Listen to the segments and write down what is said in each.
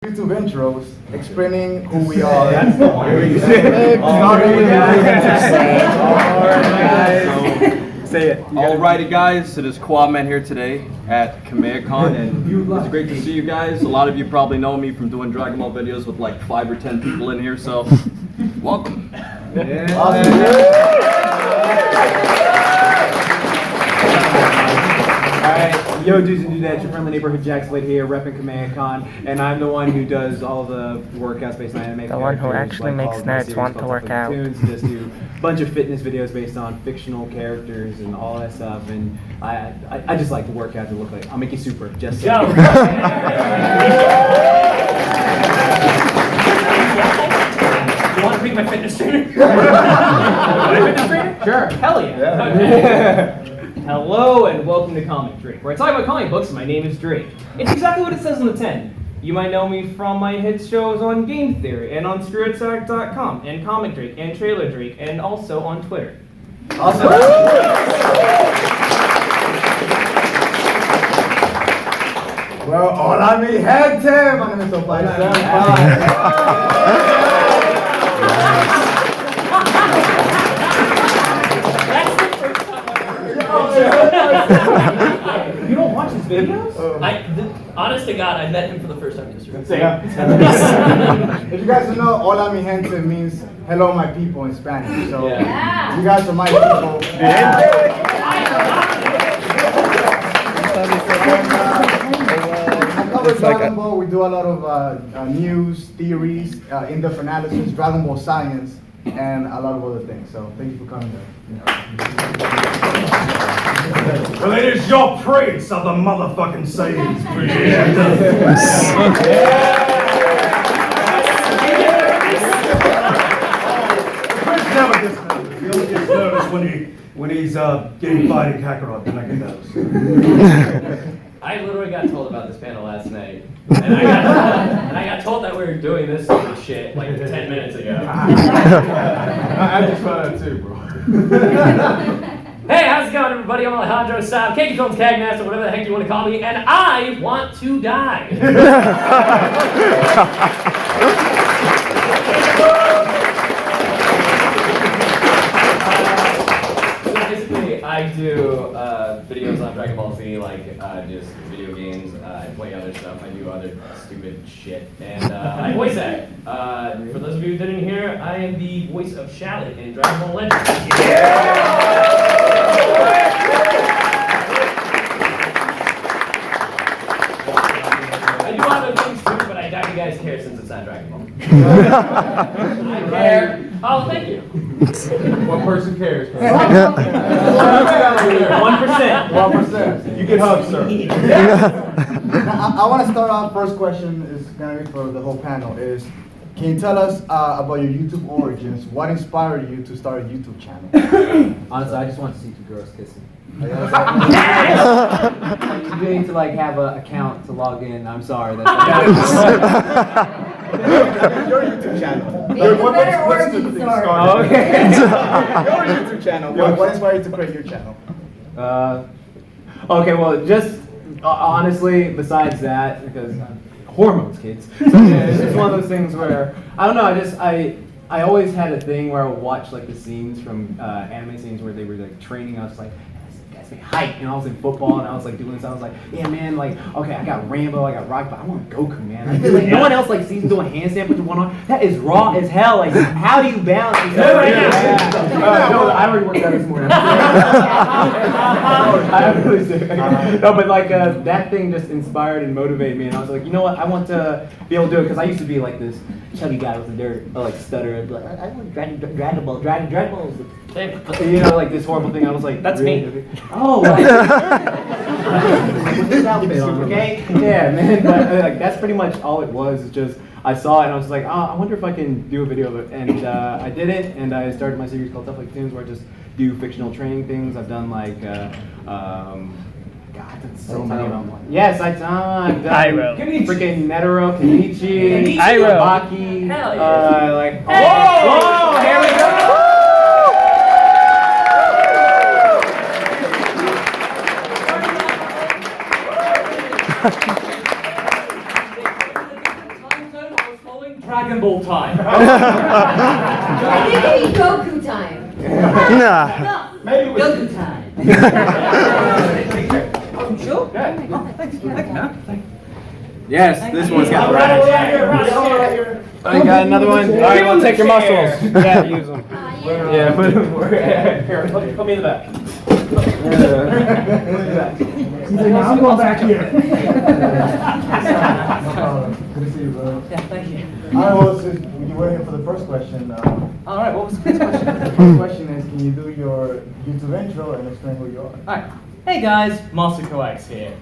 YouTube intros explaining who we are. That's the one. Say it. Alrighty guys, it is Qaaman here today at KamehaCon, and it's great to see you guys. A lot of you probably know me from doing Dragon Ball videos with like 5 or 10 people in here, so welcome. Alright, yo dudes and dudettes, your friendly neighborhood JaxBlade here, repping KamehaCon, and I'm the one who does all the workouts based on anime. The one who actually makes nerds want to work out. Just do a bunch of fitness videos based on fictional characters and all that stuff, and I just like to work out to look like, I'll make you super, just so. You want to be my fitness trainer? My fitness trainer? Sure. Hell yeah. Okay. Hello and welcome to ComicDrake, where I talk about comic books. My name is Drake. It's exactly what it says on the tin. You might know me from my hit shows on Game Theory and on ScrewAttack.com and ComicDrake and TrailerDrake and also on Twitter. Awesome. Well, hola mi gente. My name is You don't watch his videos? Honest to God, I met him for the first time yesterday. If you guys don't know, hola mi gente means hello my people in Spanish. So you guys are my people. I cover Dragon Ball. We do a lot of news, theories, in-depth analysis, Dragon Ball science, and a lot of other things. So thank you for coming there. Well, it is your praise of the motherfucking sayings. Chris never gets nervous. He only gets nervous when he's getting fighting Kakarot. Then I get nervous. I literally got told about this panel last night, and I got told that we were doing this stupid shit like 10 minutes ago. I just found out too, bro. Hey, how's it going, everybody? I'm Alejandro Saab, Kaggy Films, Kagmaster, whatever the heck you want to call me, and I want to die. So basically, I do videos on Dragon Ball Z, like just video games. I play other stuff. I do other stupid shit, and I voice act. For those of you who didn't hear, I am the voice of Shallot in Dragon Ball Legends. I do other things too, but I doubt you guys care since it's not Dragon Ball. I care. Oh, thank you. One person cares. 1%. 1%. You get hugs, sir. I want to start off. First question is going to be for the whole panel. Can you tell us about your YouTube origins? What inspired you to start a YouTube channel? Honestly, I just want to see two girls kissing. You need to like have an account to log in. I'm sorry. Your YouTube channel. What's the story? Oh, okay. Your YouTube channel. What inspired you to create your channel? Okay, well, just honestly, besides that, because hormones, kids. So, yeah, it's just one of those things where I don't know. I always had a thing where I would watch like the scenes from anime scenes where they were like training us like. Height, and I was in football, and I was like doing this. I was like, yeah, man, like, okay, I got Rambo, I got Rock, but I want Goku, man. I feel like no one else like sees him doing handstand with one arm. That is raw as hell. Like, how do you balance yourself? No, I already worked out this morning. I really did. No, but like that thing just inspired and motivated me, and I was like, you know what? I want to be able to do it because I used to be like this chubby guy with a dirt, like stutter. I'd be like, I want Dragon Balls. You know, like this horrible thing. I was like, that's really? me. Oh, like, put this outfit on, okay? Yeah, man. But, like that's pretty much all it was. It's just I saw it and I was like, oh, I wonder if I can do a video of it. And I did it, and I started my series called Tough Like Tunes, where I just do fictional training things. I've done like, God, that's so many of them. Yes, I've done. Freaking Netero, Kenichi, Baki. Hell yeah. Like, whoa, here we go. Dragon Ball time. I think we need Goku time. Nah. No, Maybe we Goku time. Sure. Yes, this one's got Right right. here, right here. I got another one. All right, well, take your muscles. Yeah, use them. Yeah. Yeah, put them Here, put me in the back. I'm going back here. No problem. Good to see you, brother. Yeah, thank you. All right, well, since you were here for the first question, All right, what was the first question? the first question is, can you do your YouTube intro and explain who you are? All right. Hey guys, Masako X here.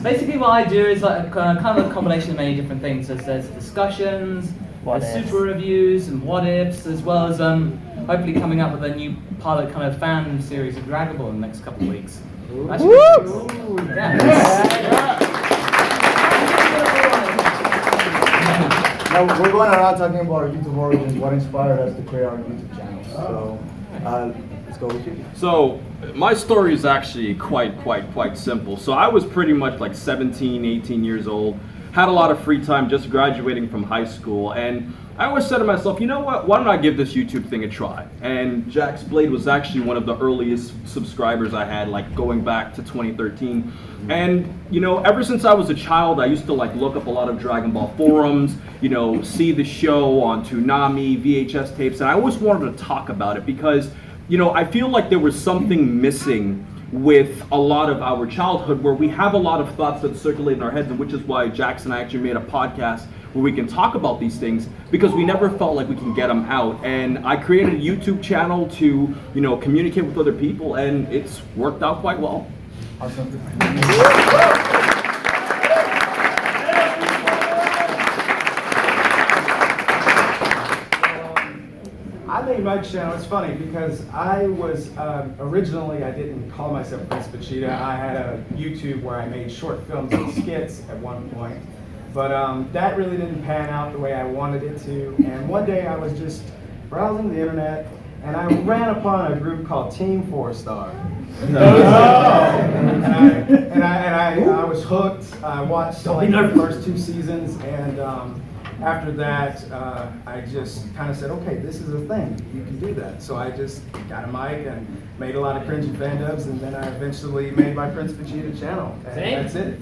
Basically what I do is like kind of a combination of many different things. There's discussions, there's super reviews and what ifs, as well as hopefully coming up with a new pilot kind of fan series of Dragon Ball in the next couple of weeks. Now, we're going around talking about our YouTube origins, what inspired us to create our YouTube channel. So, let's go with you. So my story is actually quite simple. So I was pretty much like 17, 18 years old, had a lot of free time just graduating from high school, and I always said to myself, you know what, why don't I give this YouTube thing a try? And JaxBlade was actually one of the earliest subscribers I had, like going back to 2013. And you know, ever since I was a child, I used to like look up a lot of Dragon Ball forums, you know, see the show on Toonami, VHS tapes, and I always wanted to talk about it because, you know, I feel like there was something missing with a lot of our childhood where we have a lot of thoughts that circulate in our heads, and which is why Jax and I actually made a podcast where we can talk about these things because we never felt like we can get them out. And I created a YouTube channel to, you know, communicate with other people, and it's worked out quite well. Awesome. I made my channel. It's funny because I was originally, I didn't call myself Prince Vegeta. I had a YouTube where I made short films and skits at one point. But that really didn't pan out the way I wanted it to. And one day I was just browsing the internet and I ran upon a group called Team 4 Star. And I was hooked. I watched like the first 2 seasons, and after that, I just kind of said, okay, this is a thing. You can do that. So I just got a mic and made a lot of cringy fan dubs, and then I eventually made my Prince Vegeta channel. And that's it.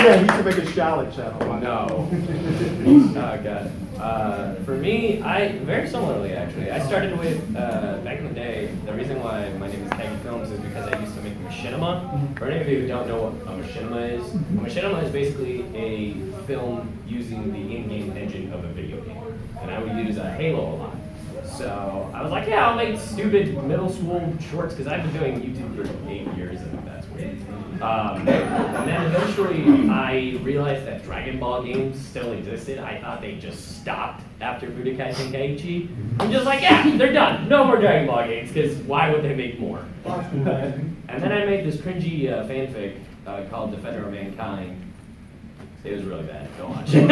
Yeah, he should make a Charlotte channel. No. Oh god. For me, very similarly actually. I started with back in the day. The reason why my name is Kaggy Films is because I used to make machinima. For any of you who don't know what a machinima is, a machinima is basically a film using the in-game engine of a video game, and I would use Halo a lot. So I was like, yeah, I'll make stupid middle school shorts because I've been doing YouTube for 8 years, and that's weird. And then eventually I realized that Dragon Ball games still existed. I thought they just stopped after Budokai Tenkaichi. I'm just like, yeah, they're done. No more Dragon Ball games, because why would they make more? And then I made this cringy fanfic called Defender of Mankind. It was really bad. Don't watch it.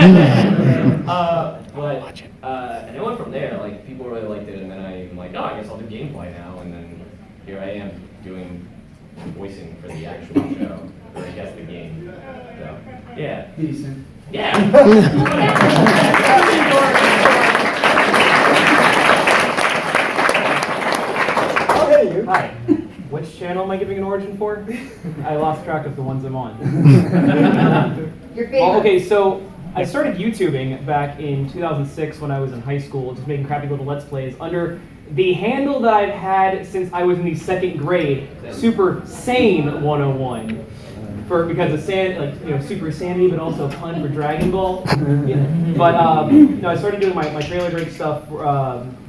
And it went from there. Like, people really liked it, and then I'm like, oh, I guess I'll do gameplay now. And then here I am doing voicing for the actual show, or I guess the game. So, yeah. Decent. Yeah. Oh, hey, you. Hi. Which channel am I giving an origin for? I lost track of the ones I'm on. Your favorite. Well, okay, so I started YouTubing back in 2006 when I was in high school, just making crappy little Let's Plays under the handle that I've had since I was in the 2nd grade, Super Sane 101. Because of Super Sanity, but also fun for Dragon Ball. Yeah. But I started doing my trailer break stuff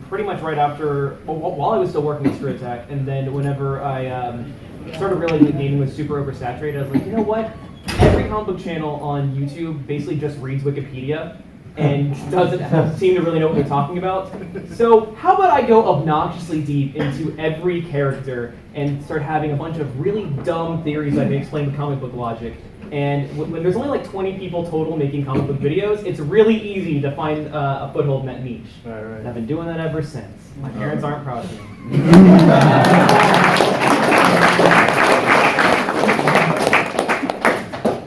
pretty much right after, while I was still working at Screw Attack, and then whenever I started really gaming with super oversaturated, I was like, you know what? Every comic book channel on YouTube basically just reads Wikipedia and doesn't seem to really know what they're talking about. So how about I go obnoxiously deep into every character and start having a bunch of really dumb theories I can explain with comic book logic, And when there's only like 20 people total making comic book videos, it's really easy to find a foothold in that niche. Right. And I've been doing that ever since. My parents aren't proud of me.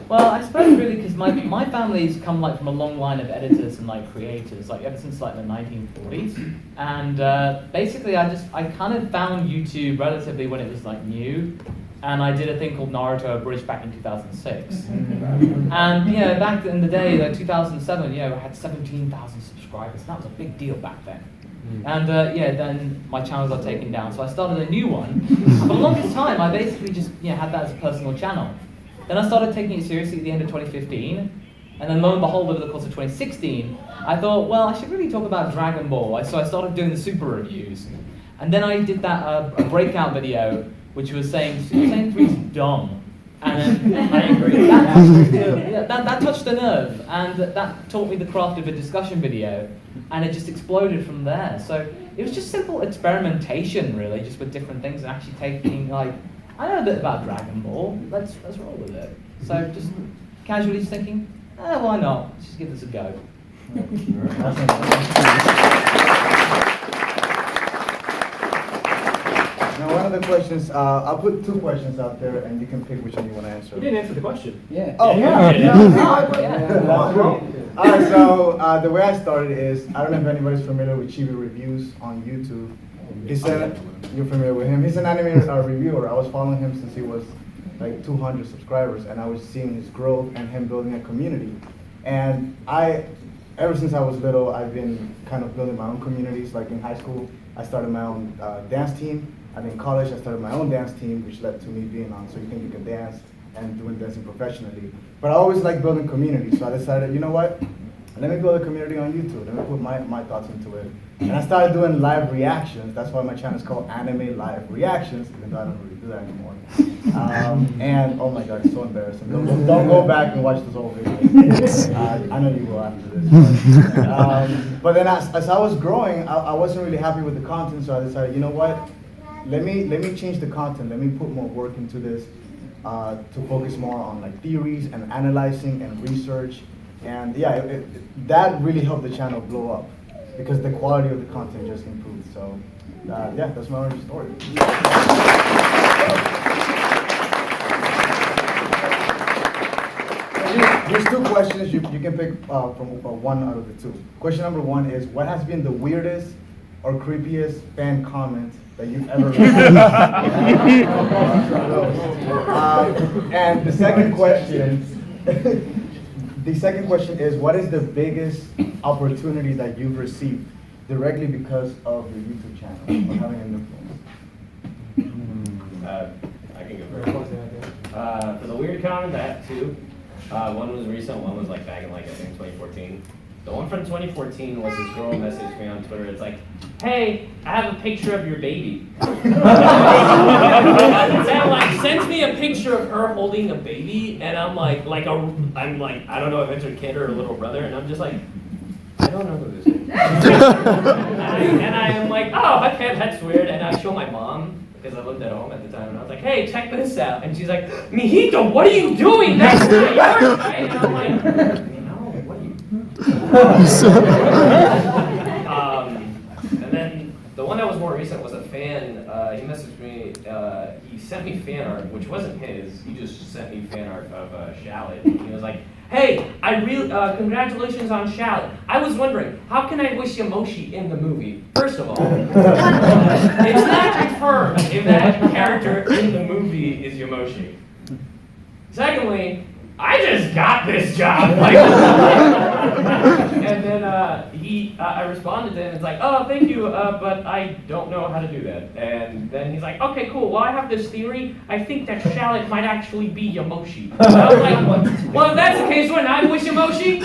Well, I suppose really because my family's come like from a long line of editors and like creators, like ever since like the 1940s. And basically I kind of found YouTube relatively when it was like new. And I did a thing called Naruto Abridged back in 2006. And back in the day, like 2007, I had 17,000 subscribers. And that was a big deal back then. And then my channel got taken down, so I started a new one. For the longest time, I basically just had that as a personal channel. Then I started taking it seriously at the end of 2015, and then lo and behold, over the course of 2016, I thought, well, I should really talk about Dragon Ball. So I started doing the super reviews, and then I did that a breakout video, which was saying Super Saiyan 3 is dumb. And I agree. That touched the nerve, and that taught me the craft of a discussion video, and it just exploded from there. So it was just simple experimentation, really, just with different things, and actually taking like, I know a bit about Dragon Ball. Let's roll with it. So just casually thinking, why not? Let's just give this a go. Now, one of the questions, I'll put 2 questions out there, and you can pick which one you want to answer. You didn't answer the question. Yeah. Oh, yeah. All right, so the way I started is, I don't know if anybody's familiar with Chibi Reviews on YouTube. You're familiar with him. He's an anime reviewer. I was following him since he was like 200 subscribers, and I was seeing his growth and him building a community. And ever since I was little, I've been kind of building my own communities. Like in high school, I started my own dance team. And in college, I started my own dance team, which led to me being on So You Think You Can Dance and doing dancing professionally. But I always like building communities, so I decided, you know what? Let me build a community on YouTube. Let me put my thoughts into it. And I started doing live reactions. That's why my channel is called Anime Live Reactions, even though I don't really do that anymore. And oh my God, it's so embarrassing. Don't go back and watch this whole video. I know you will after this. But then as I was growing, I wasn't really happy with the content, so I decided, you know what? Let me change the content. Let me put more work into this to focus more on like theories and analyzing and research. And that really helped the channel blow up because the quality of the content just improved. So that's my origin story. There's 2 questions. You can pick from one out of the 2. Question number 1 is, what has been the weirdest or creepiest fan comment that you've ever read? And the second question is, what is the biggest opportunity that you've received directly because of your YouTube channel or having an influence? I can go first. For the weird comment, I have 2. One was recent, one was like back in like I think 2014. The one from 2014 was this girl messaged me on Twitter. It's like, hey, I have a picture of your baby. And like sends me a picture of her holding a baby, and I'm like, I don't know if it's her kid or her little brother, and I'm just like, I don't know who this is. and I am like, oh, okay, that's weird. And I show my mom, because I lived at home at the time, and I was like, hey, check this out. And she's like, Mijito, what are you doing? That's not yours, right? And I'm like, and then the one that was more recent was a fan. He messaged me. He sent me fan art, which wasn't his. He just sent me fan art of Shallot. He was like, "Hey, congratulations on Shallot. I was wondering, how can I wish Yamoshi in the movie? First of all, it's not confirmed if that character in the movie is Yamoshi. Secondly, I just got this job." And then I responded to him. It's like, "Oh, thank you, but I don't know how to do that." And then he's like, "Okay, cool. Well, I have this theory. I think that Shallot might actually be Yamoshi." And I was like, "Well, if that's the case, wouldn't I wish Yamoshi?"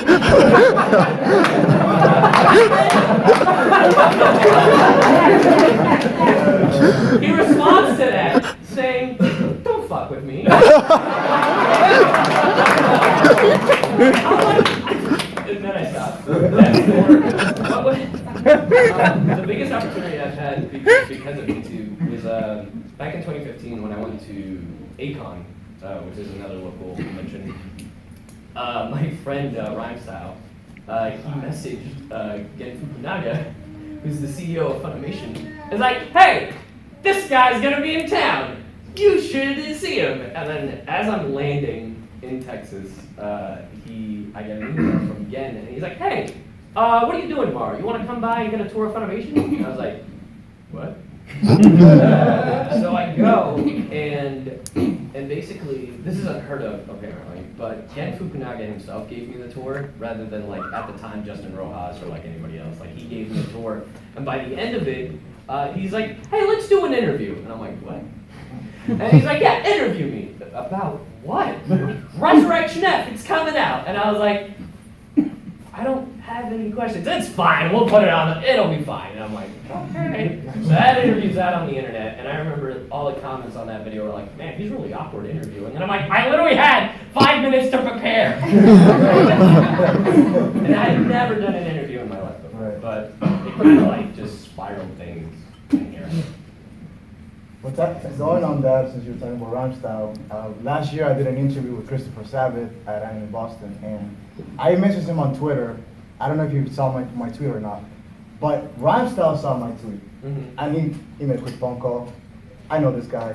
He responds to that saying, "Don't fuck with me." And then I stopped. The biggest opportunity I've had because of YouTube was back in 2015 when I went to KamehaCon which is another local convention, my friend Rhymestyle, he messaged Gen Fukunaga, who's the CEO of Funimation, is like, hey, this guy's gonna be in town. You should see him. And then as I'm landing in Texas, I get an email from Gen, and he's like, hey, what are you doing tomorrow? You want to come by and get a tour of Funimation? And I was like, what? So I go, and basically, this is unheard of apparently, but Gen Fukunaga himself gave me the tour, rather than like at the time Justin Rojas or like anybody else. Like he gave me the tour, and by the end of it, he's like, hey, let's do an interview. And I'm like, what? And he's like, yeah, interview me. About what? Resurrection F, it's coming out. And I was like, I don't have any questions. It's fine, we'll put it on, it'll be fine. And I'm like, okay. So that interview's out on the internet, and I remember all the comments on that video were like, man, he's really awkward interviewing. And I'm like, I literally had 5 minutes to prepare. And I had never done an interview in my life before, but it kind of like just spiraled things in here. What's that? Going on that, since you were talking about Rhyme Style, last year I did an interview with Christopher Sabat at Anime Boston, and I messaged him on Twitter. I don't know if you saw my tweet or not, but Rhyme Style saw my tweet, and he made a quick phone call. I know this guy,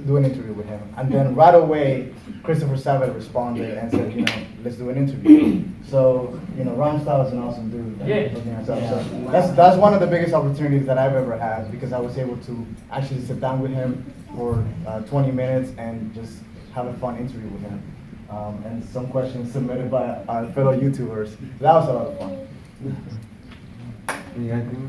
do an interview with him. And then right away, Christopher Sabat responded and said, you know, let's do an interview. So, you know, Rhyme Style is an awesome dude. So that's one of the biggest opportunities that I've ever had, because I was able to actually sit down with him for 20 minutes and just have a fun interview with him. And some questions submitted by our fellow YouTubers. That was a lot of fun.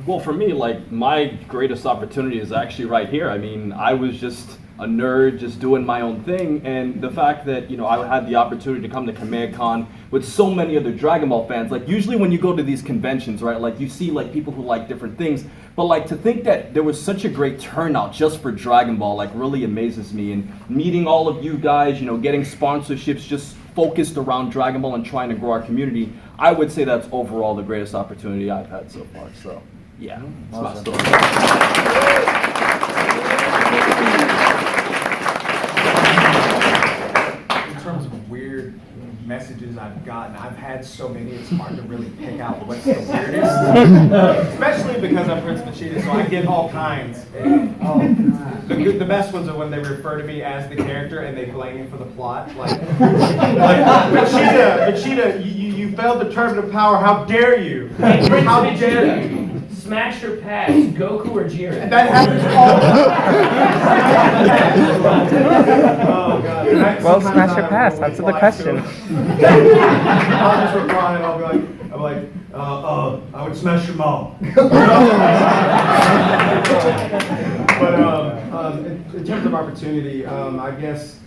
Well, for me, like, my greatest opportunity is actually right here. I mean, I was just a nerd, just doing my own thing, and the fact that, you know, I had the opportunity to come to KamehaCon with so many other Dragon Ball fans. Like, usually when you go to these conventions, right, like, you see, like, people who like different things, but, like, to think that there was such a great turnout just for Dragon Ball, like, really amazes me. And meeting all of you guys, you know, getting sponsorships just focused around Dragon Ball and trying to grow our community, I would say that's overall the greatest opportunity I've had so far. So, yeah, that's my story. In terms of weird messages I've gotten, I've had so many, it's hard to really pick out what's the weirdest. Especially because I'm Prince Vegeta, so I get all kinds. The best ones are when they refer to me as the character and they blame me for the plot. Like Vegeta, you failed the tournament of power, how dare you? How dare you? Smash or pass, Goku or Jiren? That happens all the time. Oh, God. Well, smash or pass, answer the question. I'll just reply and I'll be like, I would smash your mom. But in terms of opportunity, I guess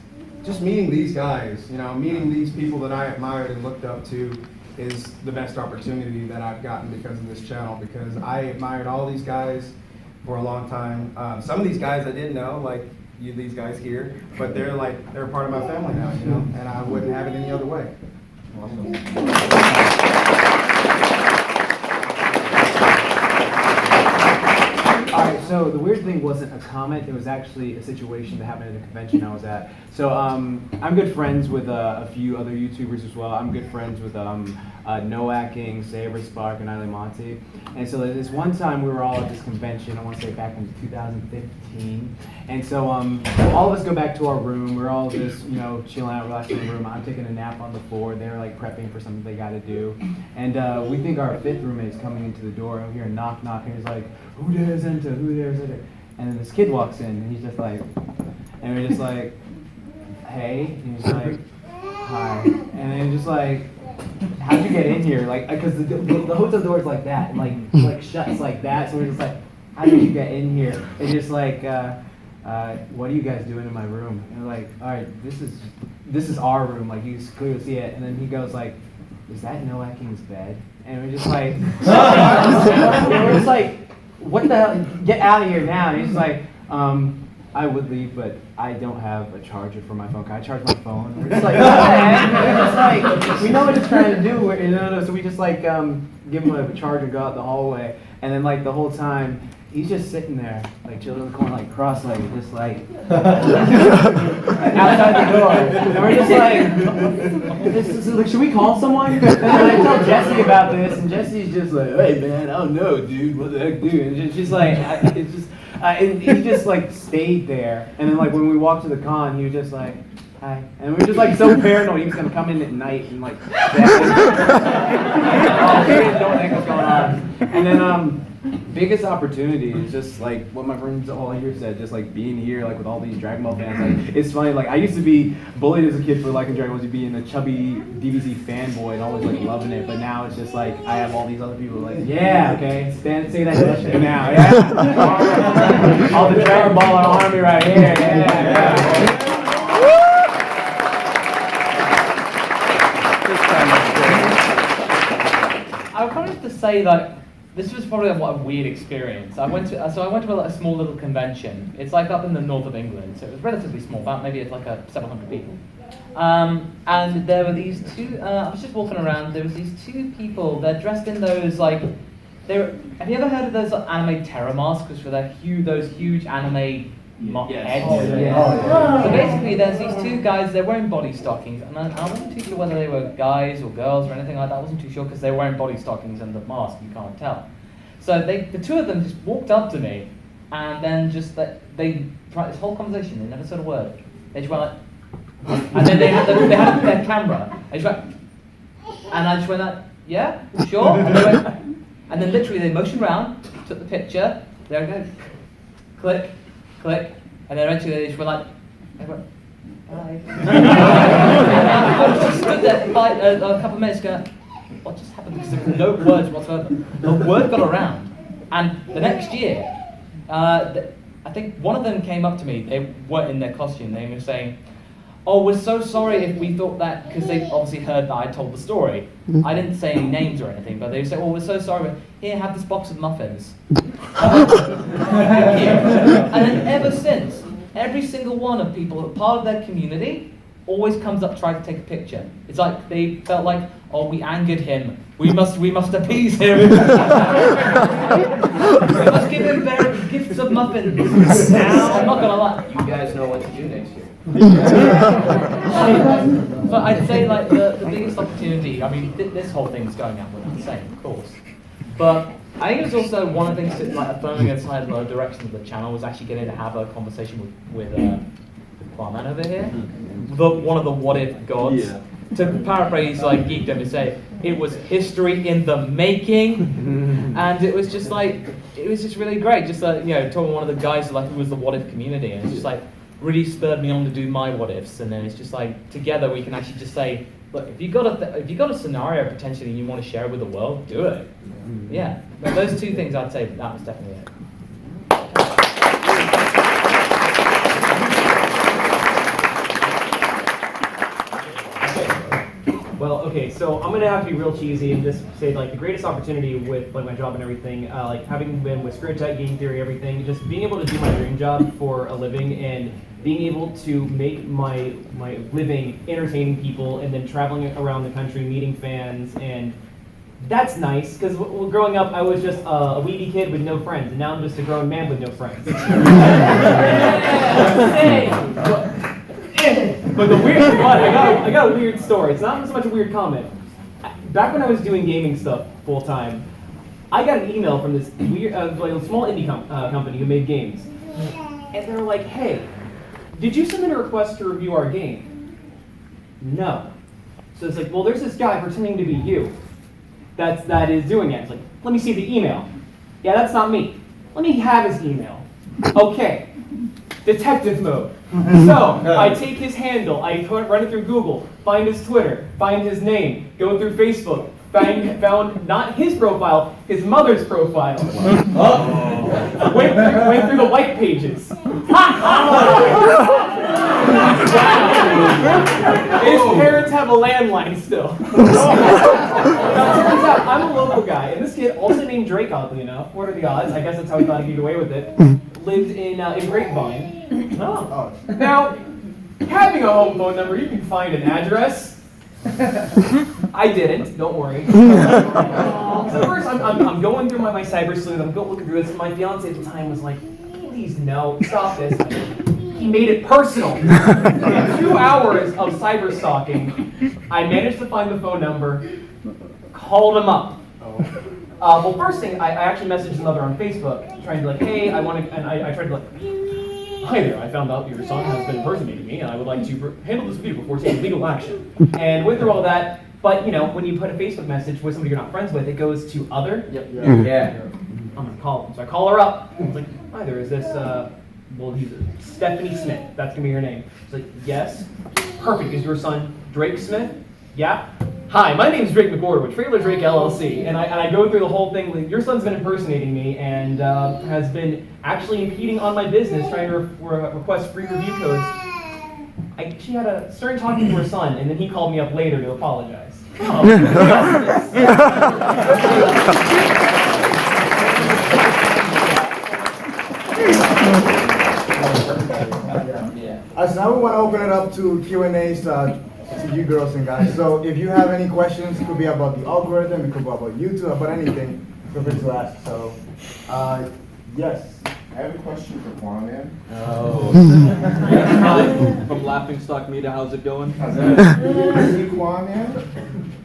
just meeting these guys, you know, meeting these people that I admired and looked up to is the best opportunity that I've gotten because of this channel, because I admired all these guys for a long time. Some of these guys I didn't know, like these guys here, but they're part of my family now, you know, and I wouldn't have it any other way. Alright, so the weird thing wasn't a comment, it was actually a situation that happened at a convention I was at. So I'm good friends with a few other YouTubers as well. I'm good friends with Noacking, Saber Spark, and Monty. And so this one time we were all at this convention, I want to say back in 2015. And so all of us go back to our room, we're all just, you know, chilling out, relaxing in the room. I'm taking a nap on the floor, they're like prepping for something they gotta do. And we think our fifth roommate is coming into the door, and we hear a knock knock, and he's like, who dares enter, who dares enter? And then this kid walks in, and he's just like, and we're just like, hey, and he's like, hi. And then just like, how'd you get in here? Like, because the hotel door is like that, and like shuts like that, so we're just like, how did you get in here? And just like, what are you guys doing in my room? And we're like, all right, this is our room, like you clearly see it. And then he goes like, is that Noacking's bed? And we're just like, we're just like, what the hell? Get out of here now. And he's like, I would leave, but I don't have a charger for my phone. Can I charge my phone? And we're just like, we're just like, we know what he's trying to do. So we just like give him a charger and go out the hallway. And then like the whole time, he's just sitting there, like chilling in the corner, like cross-legged, just like outside the door. And we're just like, should we call someone? And then I tell Jessie about this, and Jessie's just like, hey man, I don't know, dude, what the heck, dude? And she's like, and he just like stayed there. And then like when we walked to the con, he was just like, hi. And we were just like so paranoid he was gonna come in at night and like, we didn't know what the heck was going on. And then biggest opportunity is just like what my friends all here said, just like being here like with all these Dragon Ball fans. Like it's funny, like I used to be bullied as a kid for liking Dragon Ball Z, being a chubby DBZ fanboy and always like loving it, but now it's just like I have all these other people like, yeah, okay, say that shit now, yeah. All the Dragon Ball army right here, yeah. I would probably have to say that this was probably a weird experience. I went to a small little convention. It's like up in the north of England, so it was relatively small, about maybe it's like 700 people. And there were these two. I was just walking around. There was these two people. They're dressed in those like. Have you ever heard of those anime terror masks, which were those huge anime heads? Oh, yeah. So basically, there's these two guys. They're wearing body stockings, and I wasn't too sure whether they were guys or girls or anything like that. I wasn't too sure because they were wearing body stockings and the mask. You can't tell. So the two of them just walked up to me, and then they tried this whole conversation. They never said a word. They just went like, and then they had their camera. They just went, and I just went like, yeah, sure. And then literally they motioned around, took the picture. There we go, click, click, and then eventually they just went like, they went, bye. I just stood there for a couple of minutes going, what just happened? Because there were no words whatsoever. The word got around, and the next year, I think one of them came up to me. They weren't in their costume. They were saying, "Oh, we're so sorry if we thought that," because they obviously heard that I told the story. I didn't say any names or anything, but they would say, "Oh, we're so sorry. Here, have this box of muffins." Thank you. And then ever since, every single one of people, part of their community, always comes up trying to take a picture. It's like they felt like, oh, we angered him. We must appease him. We must give him gifts of muffins. Now, I'm not gonna lie. You guys know what to do next year. But I'd say like the biggest opportunity. I mean, this whole thing's going out without saying, of course. But I think it was also one of the things that like affirming inside the direction of the channel was actually getting to have a conversation with Qaaman over here, one of the what if gods. Yeah. To paraphrase like Geekdom and say, it was history in the making, and it was just really great. Just talking to one of the guys like who was the what if community, and it's just like really spurred me on to do my what ifs. And then it's just like together we can actually just say, look, if you got a scenario potentially and you want to share it with the world, do it. Yeah, but those two things I'd say that was definitely it. Well, okay, so I'm gonna have to be real cheesy and just say like the greatest opportunity with like my job and everything, like having been with Screwtech, Game Theory, everything, just being able to do my dream job for a living and being able to make my living entertaining people and then traveling around the country, meeting fans, and that's nice because growing up I was just a weedy kid with no friends, and now I'm just a grown man with no friends. But the weird, I got a weird story. It's not so much a weird comment. Back when I was doing gaming stuff full time, I got an email from this weird, like a small indie company who made games, and they're like, "Hey, did you submit a request to review our game?" No. So it's like, well, there's this guy pretending to be you. That is doing it. It's like, let me see the email. Yeah, that's not me. Let me have his email. Okay. Detective mode. So I take his handle, I run it through Google, find his Twitter, find his name, go through Facebook, found not his profile, his mother's profile. Went through the white pages. His parents have a landline still. Now, it turns out I'm a local guy, and this kid, also named Drake, oddly enough, what are the odds? I guess that's how he thought he'd get away with it. Lived in Grapevine. Oh. Now, having a home phone number, you can find an address. I didn't. Don't worry. So first, I'm going through my cyber sleuth. I'm looking through this. And my fiance at the time was like, "Please no, stop this." He made it personal. In 2 hours of cyber stalking, I managed to find the phone number, called him up. Well, first thing, I actually messaged his mother on Facebook, trying to be like, "Hey, I want to," and I tried to like, "Hi there, I found out your son has been impersonating me, and I would like to handle this video before taking legal action." And went through all that, but you know, when you put a Facebook message with somebody you're not friends with, it goes to other. Yep. Yeah. I'm gonna call him. So I call her up. I was like, "Hi there, is this well, he's Stephanie Smith. That's gonna be your name." She's like, "Yes." "Perfect. Is your son Drake Smith?" "Yeah." "Hi, my name is Drake McGord with Trailer Drake LLC," and I go through the whole thing. Like, your son's been impersonating me and has been actually impeding on my business, trying to request free review codes. She had started talking to her son, and then he called me up later to apologize. So now we want to open it up to Q&As to you girls and guys. So if you have any questions, it could be about the algorithm, it could be about YouTube, about anything, feel free to ask. So, yes. I have a question for Qaaman. Oh. From Laughing Stock Media, how's it going? Hey, Qaaman,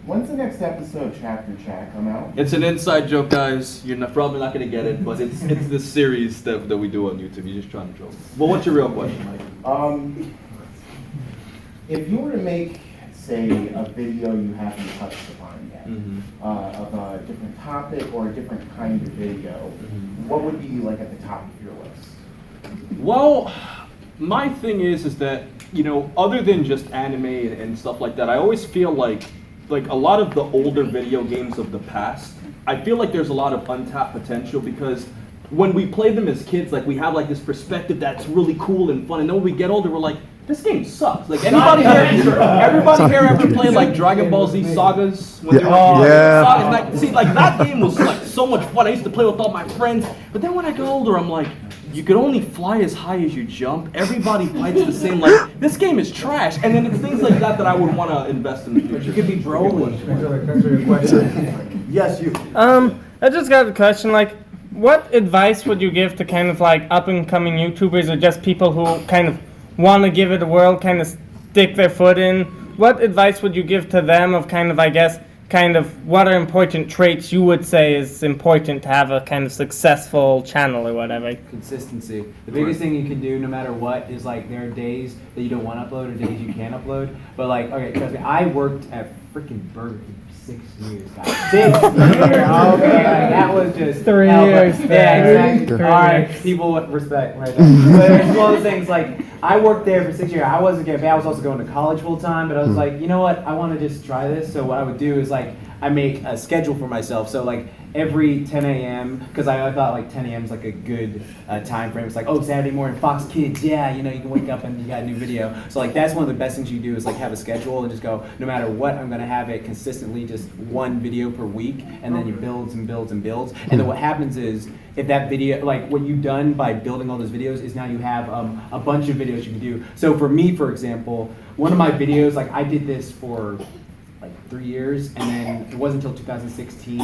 when's the next episode of Chapter Chat come out? It's an inside joke, guys. You're probably not going to get it, but it's this series that we do on YouTube. You're just trying to joke. Well, what's your real question, Mike? If you were to make, say, a video you haven't touched upon yet, of a different topic or a different kind of video, what would be like at the top of your list? Well, my thing is that, you know, other than just anime and stuff like that, I always feel like a lot of the older video games of the past, I feel like there's a lot of untapped potential because when we play them as kids, like we have like this perspective that's really cool and fun, and then when we get older, we're like, this game sucks. Like everybody here ever played like Dragon Ball Z Sagas? When they were Sagas? Like, see, like that game was like so much fun. I used to play with all my friends, but then when I got older, I'm like, you could only fly as high as you jump. Everybody fights the same. Like this game is trash. And then it's things like that I would want to invest in the future. You could be Broly. Thanks for your question. Yes, you. I just got a question. Like, what advice would you give to kind of like up and coming YouTubers or just people who kind of want to give it a whirl, kind of stick their foot in? What advice would you give to them of kind of, I guess, kind of what are important traits you would say is important to have a kind of successful channel or whatever? Consistency. The biggest thing you can do no matter what is like there are days that you don't want to upload or days you can upload. But like, okay, trust me, I worked at freaking Burger King for 6 years, guys. 6 years! Okay, like, that was just 3 years. Yeah, exactly. Alright, people with respect right there. But it's one of those things like, I worked there for 6 years. I wasn't getting paid. I was also going to college full time, but I was like, you know what? I want to just try this. So what I would do is like, I make a schedule for myself. So like every 10 a.m., because I thought like 10 a.m. is like a good time frame. It's like, oh, Saturday morning, Fox Kids, yeah, you know, you can wake up and you got a new video. So like that's one of the best things you do is like have a schedule and just go, no matter what, I'm gonna have it consistently just one video per week, and then it builds and builds and builds. And then what happens is, if that video, like what you've done by building all those videos is now you have a bunch of videos you can do. So for me, for example, one of my videos, like I did this for like 3 years, and then it wasn't until 2016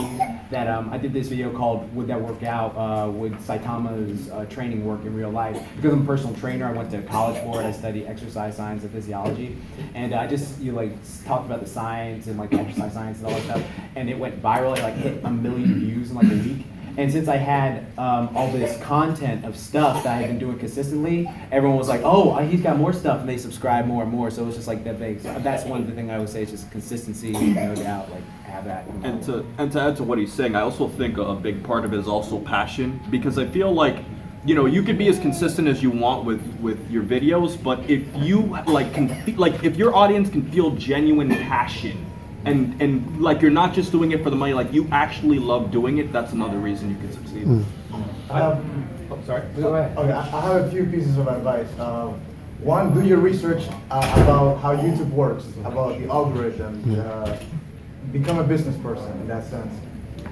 that I did this video called "Would That Work Out?" Would Saitama's training work in real life? Because I'm a personal trainer, I went to college for it. I studied exercise science and physiology, and I just talked about the science and like the exercise science and all that stuff, and it went viral. It like hit 1 million views in like a week. And since I had all this content of stuff that I had been doing consistently, everyone was like, oh, he's got more stuff, and they subscribe more and more. So it was just like that big. So that's one of the things I would say is just consistency, no doubt, like have that. And to add to what he's saying, I also think a big part of it is also passion, because I feel like, you know, you could be as consistent as you want with your videos, but if you if your audience can feel genuine passion, and like you're not just doing it for the money, like you actually love doing it, that's another reason you can succeed. Sorry, go ahead. Okay, I have a few pieces of advice. One, do your research about how YouTube works, about the algorithm. Become a business person in that sense.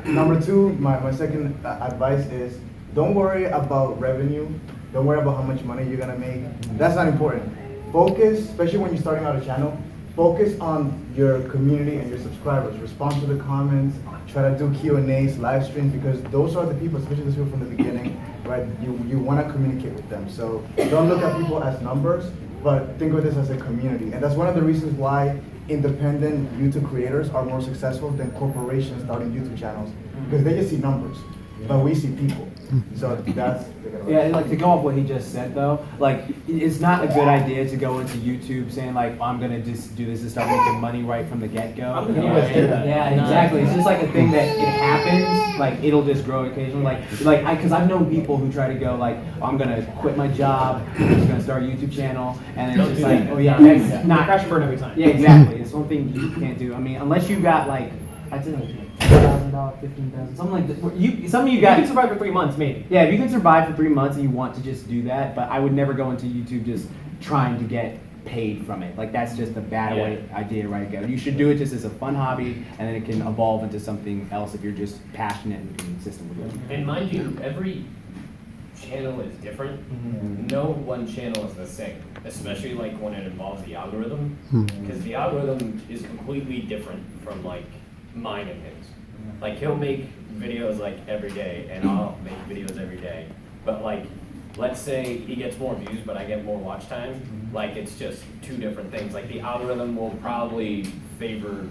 Number two, my second advice is don't worry about revenue. Don't worry about how much money you're gonna make. That's not important. Focus, especially when you're starting out a channel, focus on your community and your subscribers. Respond to the comments, try to do Q&As, live streams, because those are the people, especially those people from the beginning, right? You want to communicate with them. So don't look at people as numbers, but think of this as a community. And that's one of the reasons why independent YouTube creators are more successful than corporations starting YouTube channels, because they just see numbers, but we see people. So that's yeah. Like to go off what he just said though, like it's not a good idea to go into YouTube saying like I'm gonna just do this and start making money right from the get go. Yeah, exactly. It's just like a thing that it happens. Like it'll just grow occasionally. Because I've known people who try to go like I'm gonna quit my job, I'm just gonna start a YouTube channel, and then it's just like oh yeah, that's not crash and burn every time. Yeah, exactly. It's one thing you can't do. I mean, unless you got like I'd say like $2,000, $15,000, something like that. Some of you guys can survive for 3 months, maybe. Yeah, if you can survive for 3 months and you want to just do that, but I would never go into YouTube just trying to get paid from it. Like that's just a bad idea, right? Go. You should do it just as a fun hobby, and then it can evolve into something else if you're just passionate and consistent with it. And mind you, every channel is different. No one channel is the same, especially like when it involves the algorithm, because the algorithm is completely different from like mine and his. Like he'll make videos like every day, and I'll make videos every day. But like, let's say he gets more views, but I get more watch time. Like it's just two different things. Like the algorithm will probably favor,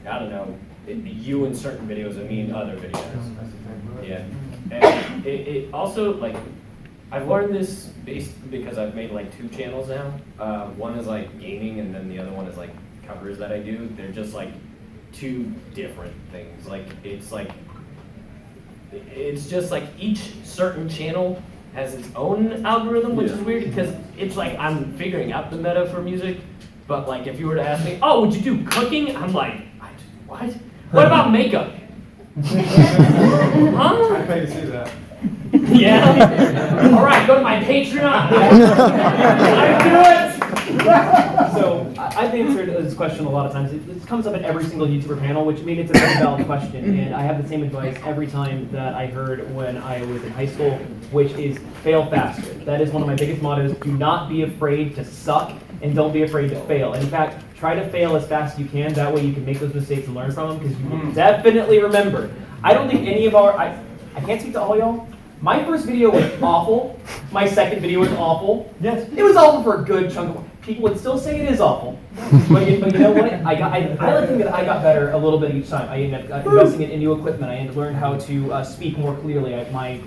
I don't know, you in certain videos and me in other videos. Yeah, and it also like I've learned this because I've made like 2 channels now. One is like gaming, and then the other one is like covers that I do. They're just like 2 different things. Like it's just like each certain channel has its own algorithm, which is weird because it's like I'm figuring out the meta for music. But like if you were to ask me, oh, would you do cooking? I'm like, what? What about makeup? Huh? I pay to see that. Yeah. All right, go to my Patreon. I do it. So I've answered this question a lot of times. It comes up in every single YouTuber panel, which made it a very valid question. And I have the same advice every time that I heard when I was in high school, which is fail faster. That is one of my biggest mottos. Do not be afraid to suck, and don't be afraid to fail. In fact, try to fail as fast as you can. That way you can make those mistakes and learn from them, because you will definitely remember. I don't think any of I can't speak to all y'all. My first video was awful. My second video was awful. Yes. It was awful for a good chunk of people would still say it is awful. But you know what? I like to think that I got better a little bit each time. I ended up investing in new equipment. I ended up learning how to speak more clearly. My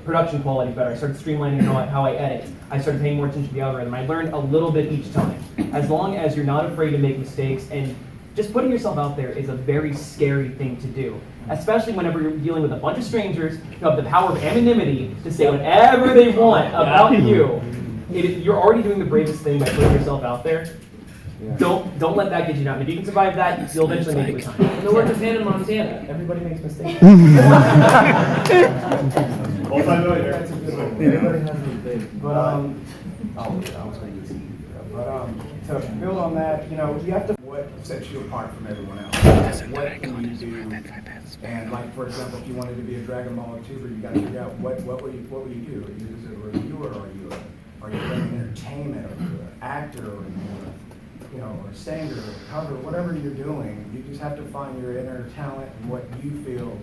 production quality better. I started streamlining how I edit. I started paying more attention to the algorithm. I learned a little bit each time. As long as you're not afraid to make mistakes, and just putting yourself out there is a very scary thing to do. Especially whenever you're dealing with a bunch of strangers who have the power of anonymity to say whatever they want about you. You're already doing the bravest thing by putting yourself out there. Yeah. Don't let that get you down. If you can survive that, you'll eventually make it with time. In the words of Hannah Montana, everybody makes mistakes. Multi-millionaire. That's a good one. Everybody has a mistake. To build on that, you have to what sets you apart from everyone else. What can you do? And like for example, if you wanted to be a Dragon Ball YouTuber, you got to figure out what will you do? Are you just a reviewer? Are you entertainment? Are you an actor? Or or a singer, or a cover, whatever you're doing, you just have to find your inner talent and what you feel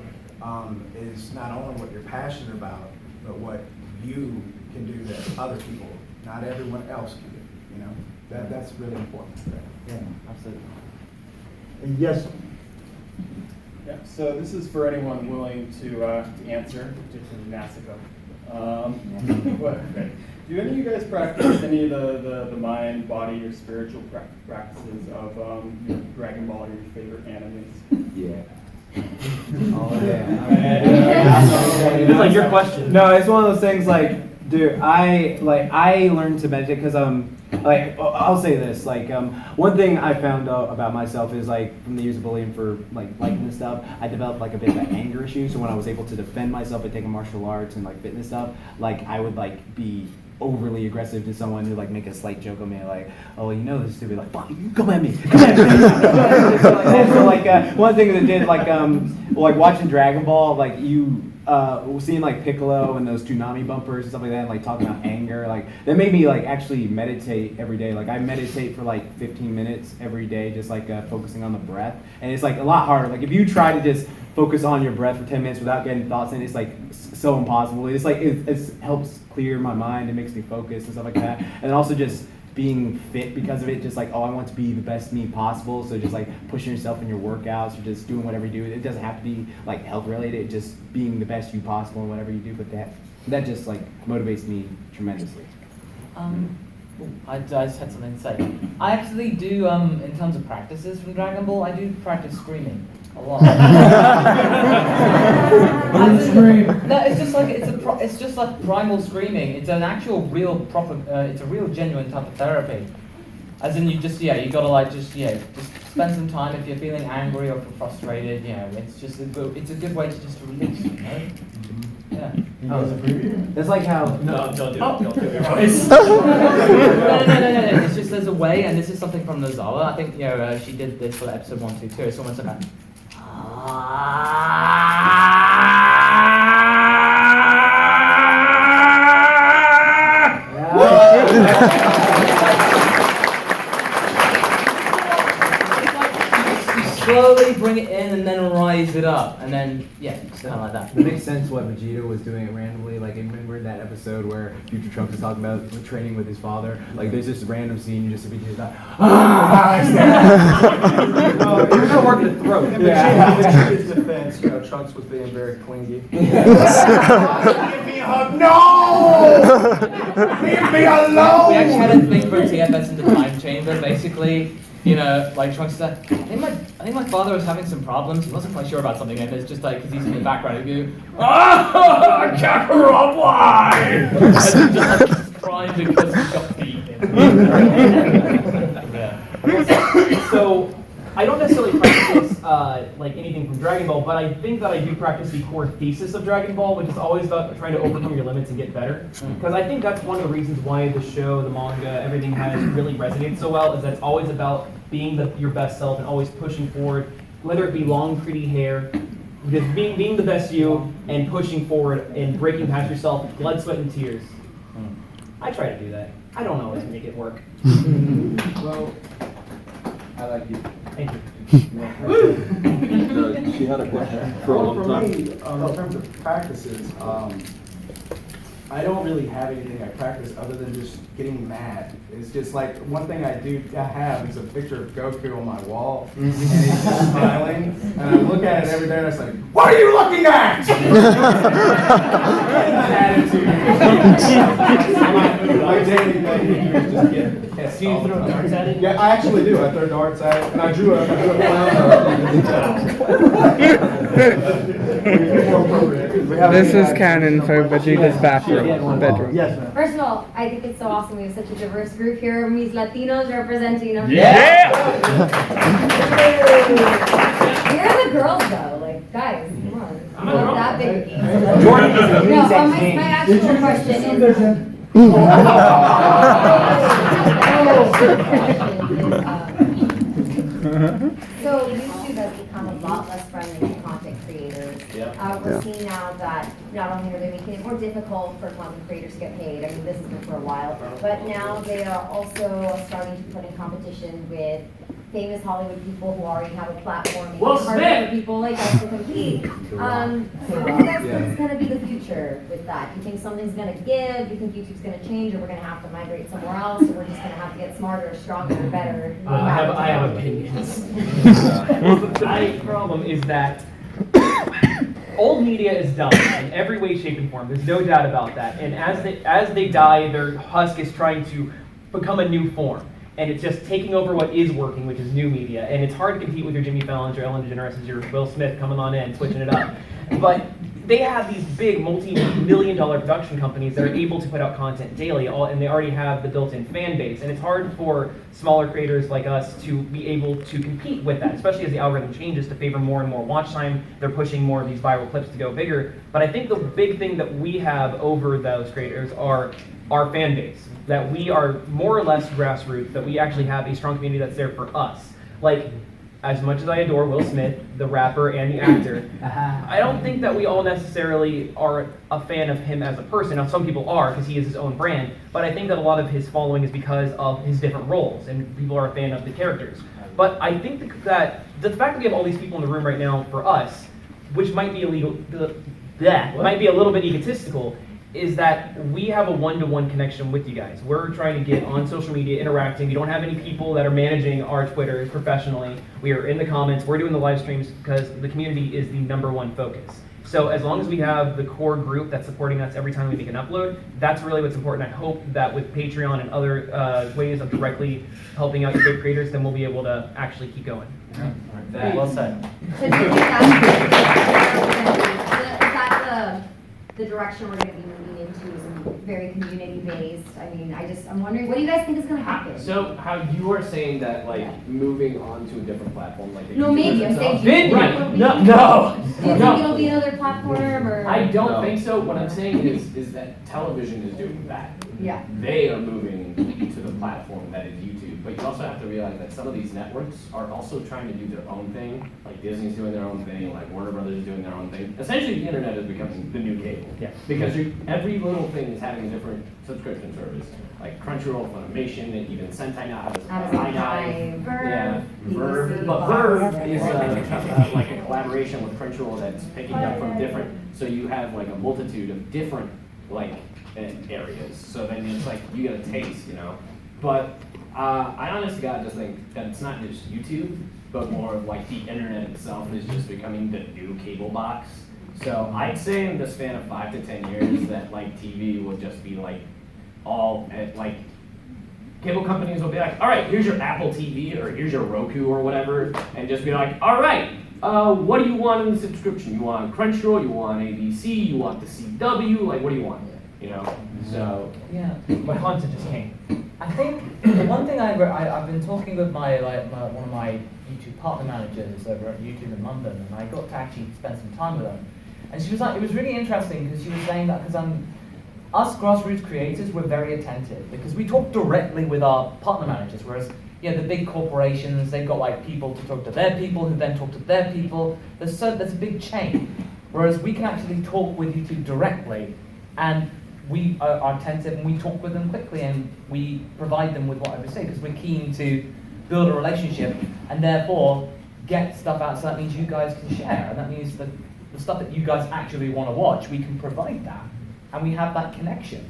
is not only what you're passionate about, but what you can do that other people, not everyone else can do. That's really important. Yeah, absolutely. And yes. Yeah. So this is for anyone willing to answer, particularly Masako. Do any of you guys practice any of the mind, body, or spiritual practices of Dragon Ball or your favorite animes? Yeah. Oh yeah. It's like your question. No, it's one of those things like, dude, I learned to meditate because I'll say this, one thing I found out about myself is from the years of bullying for liking this stuff, I developed a bit of an anger issue. So when I was able to defend myself and take martial arts and fitness stuff, I would be overly aggressive to someone who make a slight joke on me, oh, this is stupid, fuck you, come at me. So one thing that did watching Dragon Ball, seeing like Piccolo and those Toonami bumpers and stuff like that, and like talking about anger, like that made me like actually meditate every day. Like I meditate for like 15 minutes every day, just like focusing on the breath. And it's like a lot harder. Like if you try to just focus on your breath for 10 minutes without getting thoughts in, it's like so impossible. It's like it helps clear my mind. It makes me focus and stuff like that. And also just being fit because of it, just like, oh, I want to be the best me possible. So just like pushing yourself in your workouts or just doing whatever you do. It doesn't have to be like health related, just being the best you possible in whatever you do. But that just like motivates me tremendously. I just had something to say. I actually do, in terms of practices from Dragon Ball, I do practice screaming a lot. No, it's just like it's just like primal screaming. It's an actual real proper. It's a real genuine type of therapy. As in, you gotta like just spend some time if you're feeling angry or frustrated. It's just it's a good way to just release. Yeah. That's like how. No, don't do it. Don't do your voice. No. It's just there's a way, and this is something from Nozawa. I think she did this for episode 1, 2, 2. It's almost like a. Slowly bring it in and then rise it up, and then just kind of like that. It makes sense what Vegeta was doing it randomly. Like, remember that episode where Future Trunks was talking about training with his father? Like, there's this random scene, you just Vegeta's like, You're not working the throat. In Vegeta's defense, Trunks was being very clingy. Give me a hug. No! Leave me alone! We actually had a thing for TFS in the time chamber, basically. Like Trunks said, I think my father was having some problems. He wasn't quite sure about something, and it's just like, because he's in the background, he'd go, Kakarot, why? And he's just crying because he got beaten. So, I don't necessarily practice like anything from Dragon Ball, but I think that I do practice the core thesis of Dragon Ball, which is always about trying to overcome your limits and get better. Because I think that's one of the reasons why the show, the manga, everything has really resonated so well, is that it's always about being your best self and always pushing forward, whether it be long, pretty hair, just being the best you and pushing forward and breaking past yourself, blood, sweat, and tears. I try to do that. I don't always make it work. Well, I like you. Thank you. She had a question for a long time. For me, in terms of practices, I don't really have anything I practice other than just getting mad. It's just like one thing I have is a picture of Goku on my wall, and he's just smiling, and I look at it every day, and it's like, what are you looking at? My daily thing is just get. Do you throw darts at it? Yeah, I actually do. I throw darts at it, and I drew a clown. This is canon for Vegeta's bedroom. Yes, ma'am. First of all, I think it's so awesome we have such a diverse group here. These Latinos representing them. Yeah! You're the girls though, like guys, come on. I'm not that big. Jordan is a No, unisex my name. actual question is. So YouTube has become a lot less friendly to content creators. We're seeing now that not only are they making it more difficult for content creators to get paid, I mean this has been for a while, but now they are also starting to put in competition with famous Hollywood people who already have a platform, making it harder for people like us to compete. So what do you guys think is going to be the future with that? Do you think something's going to give? Do you think YouTube's going to change, or we're going to have to migrate somewhere else, or we're just going to have to get smarter, stronger, better? I have opinions. My problem is that old media is dumb in every way, shape, and form. There's no doubt about that. And as they die, their husk is trying to become a new form. And it's just taking over what is working, which is new media. And it's hard to compete with your Jimmy Fallons, your Ellen DeGeneres, your Will Smith coming on in, switching it up. But they have these big multi-million-dollar production companies that are able to put out content daily, and they already have the built-in fan base. And it's hard for smaller creators like us to be able to compete with that, especially as the algorithm changes to favor more and more watch time. They're pushing more of these viral clips to go bigger. But I think the big thing that we have over those creators are our fan base, that we are more or less grassroots, that we actually have a strong community that's there for us. Like, as much as I adore Will Smith, the rapper and the actor, I don't think that we all necessarily are a fan of him as a person. Now, some people are because he is his own brand, but I think that a lot of his following is because of his different roles, and people are a fan of the characters. But I think that the fact that we have all these people in the room right now for us, which might be might be a little bit egotistical, is that we have a one-to-one connection with you guys. We're trying to get on social media, interacting. We don't have any people that are managing our Twitter professionally. We are in the comments. We're doing the live streams because the community is the #1 focus. So as long as we have the core group that's supporting us every time we make an upload, that's really what's important. I hope that with Patreon and other ways of directly helping out your big creators, then we'll be able to actually keep going. That well said. So do you think that's the direction we're going to be moving into is very community-based? I mean, I'm wondering, what do you guys think is going to happen? So how you are saying that moving on to a different platform like No, maybe I'm saying No. Do you think it'll be another platform or? I don't think so. What I'm saying is that television is doing that. Yeah. They are moving to the platform that is YouTube. But you also have to realize that some of these networks are also trying to do their own thing. Like Disney's doing their own thing, like Warner Brothers is doing their own thing. Essentially, the internet is becoming the new cable. Yeah. Because every little thing is having a different subscription service. Like Crunchyroll, Funimation, and even Sentai now has Verve. But Verve is like a collaboration with Crunchyroll that's picking up from different. So you have like a multitude of different areas. So then it's like you get a taste, But I honestly God just think that it's not just YouTube, but more of like the internet itself is just becoming the new cable box. So I'd say in the span of 5 to 10 years that TV will just be cable companies will be like, all right, here's your Apple TV or here's your Roku or whatever, and just be like, all right, what do you want in the subscription? You want Crunchyroll, you want ABC, you want the CW, what do you want? So yeah, my content just came. I think the one thing I've been talking with one of my YouTube partner managers over at YouTube in London, and I got to actually spend some time with them. And she was like, it was really interesting because she was saying that because us grassroots creators were very attentive because we talk directly with our partner managers, whereas the big corporations, they've got people to talk to their people who then talk to their people. There's a big chain, whereas we can actually talk with YouTube directly, and we are attentive and we talk with them quickly and we provide them with what I would say because we're keen to build a relationship and therefore get stuff out. So that means you guys can share, and that means the stuff that you guys actually want to watch, we can provide that, and we have that connection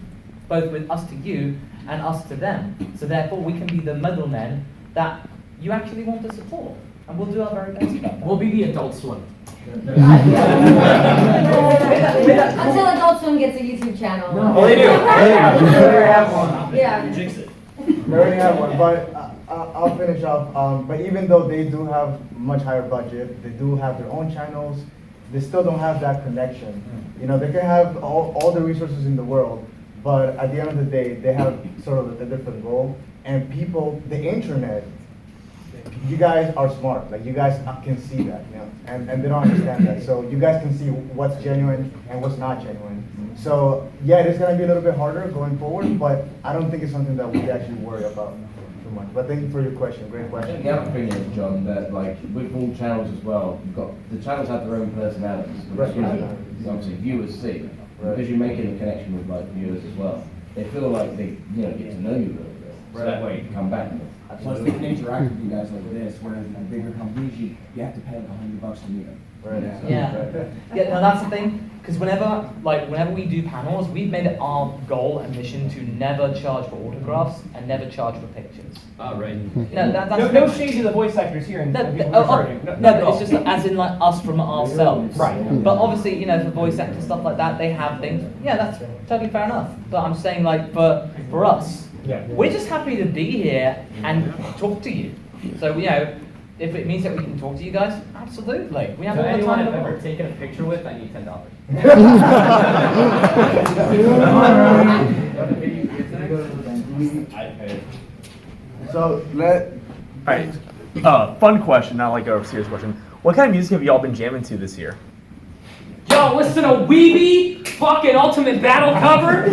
both with us to you and us to them. So therefore we can be the middlemen that you actually want to support, and we'll do our very best about that. We'll be the Adult Swim. Until Adult Swim gets a YouTube channel. No. Well, they do. They already have one. Yeah. You jinx it. They already have one, but I'll finish off. But even though they do have much higher budget, they do have their own channels, they still don't have that connection. They can have all the resources in the world, but at the end of the day, they have sort of a different goal. And people, the internet, you guys are smart. You guys can see that, and they don't understand that. So you guys can see what's genuine and what's not genuine. So yeah, it is gonna be a little bit harder going forward, but I don't think it's something that we actually worry about too much. But thank you for your question. Great question. The other thing is, John, that with all channels as well, the channels have their own personalities. Right. Obviously, viewers see because you're making a connection with viewers as well. They feel like they get to know you a little bit. So that way you can come back. Plus, they can interact with you guys like this, whereas in bigger companies, you have to pay $100 to meet them. Right. Yeah. No, that's the thing. Because whenever we do panels, we've made it our goal and mission to never charge for autographs and never charge for pictures. Oh, right. No shade to the voice actors here. But it's just as in us from ourselves. Right. But obviously, for voice actors, stuff like that, they have things. Yeah, that's totally fair enough. But I'm saying for us, we're just happy to be here and talk to you. So if it means that we can talk to you guys, absolutely. We have all the anyone time. I've ever taken a picture with, I need $10. So let. Alright. Fun question, not like a serious question. What kind of music have you all been jamming to this year? Yo, listen to Weeby, fucking Ultimate Battle cover.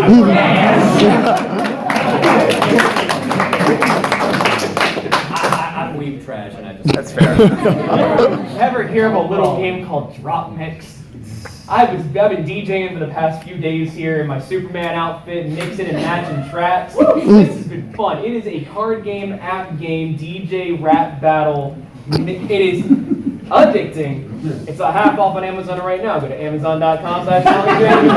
rap weeb trash, and I just. That's fair. Ever hear of a little game called Drop Mix? I've been DJing for the past few days here in my Superman outfit, mixing and matching tracks. This has been fun. It is a card game, app game, DJ rap battle. It is addicting. It's a half off on Amazon right now. Go to amazon.com/ComicDrake.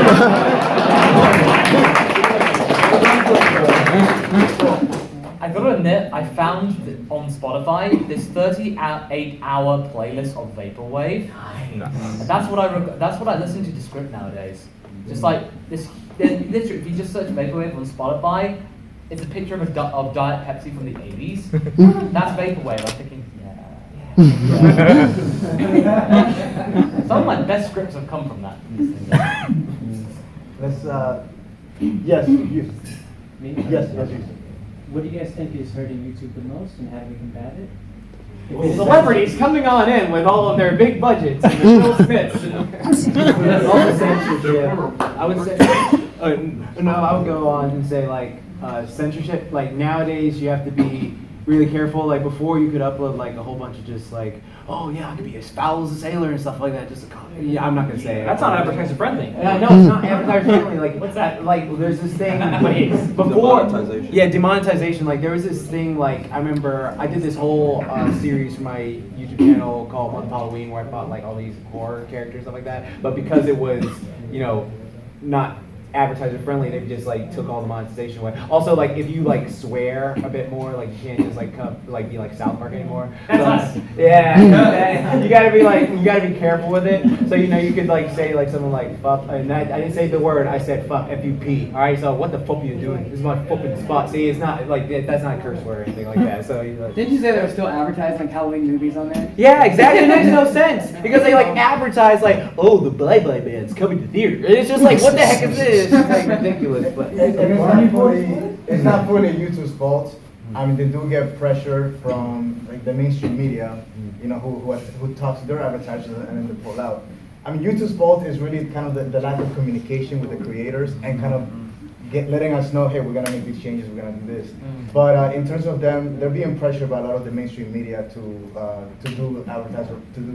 I gotta admit, I found on Spotify this 38-hour playlist of vaporwave. Nice. That's what I listen to script nowadays. Just like this, literally, if you just search vaporwave on Spotify, it's a picture of of Diet Pepsi from the 80s. That's vaporwave. I'm thinking, yeah. Some of my best scripts have come from that. Let's yes, you. Yes, you. What do you guys think is hurting YouTube the most, and how do we combat it? Celebrities coming on in with all of their big budgets and their Will Smiths. All the censorship. I would say, no, I would go on and say like censorship. Like nowadays, you have to be really careful. Like before, you could upload like a whole bunch of just like, oh yeah, I could be as foul as a sailor and stuff like that. Just a comment. Yeah, I'm not gonna say it. That's not advertiser friendly. No, it's not advertiser friendly. Like what's that? Like there's this thing before. Demonetization. Yeah, demonetization. Like there was this thing. Like I remember I did this whole series for my YouTube channel called Month of Halloween, where I bought like all these horror characters and stuff like that. But because it was, not advertiser friendly, they just like took all the monetization away. Also, like if you like swear a bit more, like you can't just like be like South Park anymore. That's us. Yeah, you gotta be careful with it. So you could like say like something like fuck, and I didn't say the word. I said fuck, F-U-P. All right, so what the fuck are you doing? This is my fucking spot. See, it's not like that's not a curse word or anything like that. So Didn't you say they were still advertising like Halloween movies on there? yeah, exactly. It makes no sense because they like advertise like, oh, the Bye Bye Band's coming to theater. And it's just like, what the heck is this? It's like ridiculous. But it's not fully YouTube's fault. I mean, they do get pressure from like the mainstream media, who talks to their advertisers and then they pull out. I mean, YouTube's fault is really kind of the lack of communication with the creators and kind of letting us know, hey, we're gonna make these changes, we're gonna do this. But in terms of them, they're being pressured by a lot of the mainstream media to do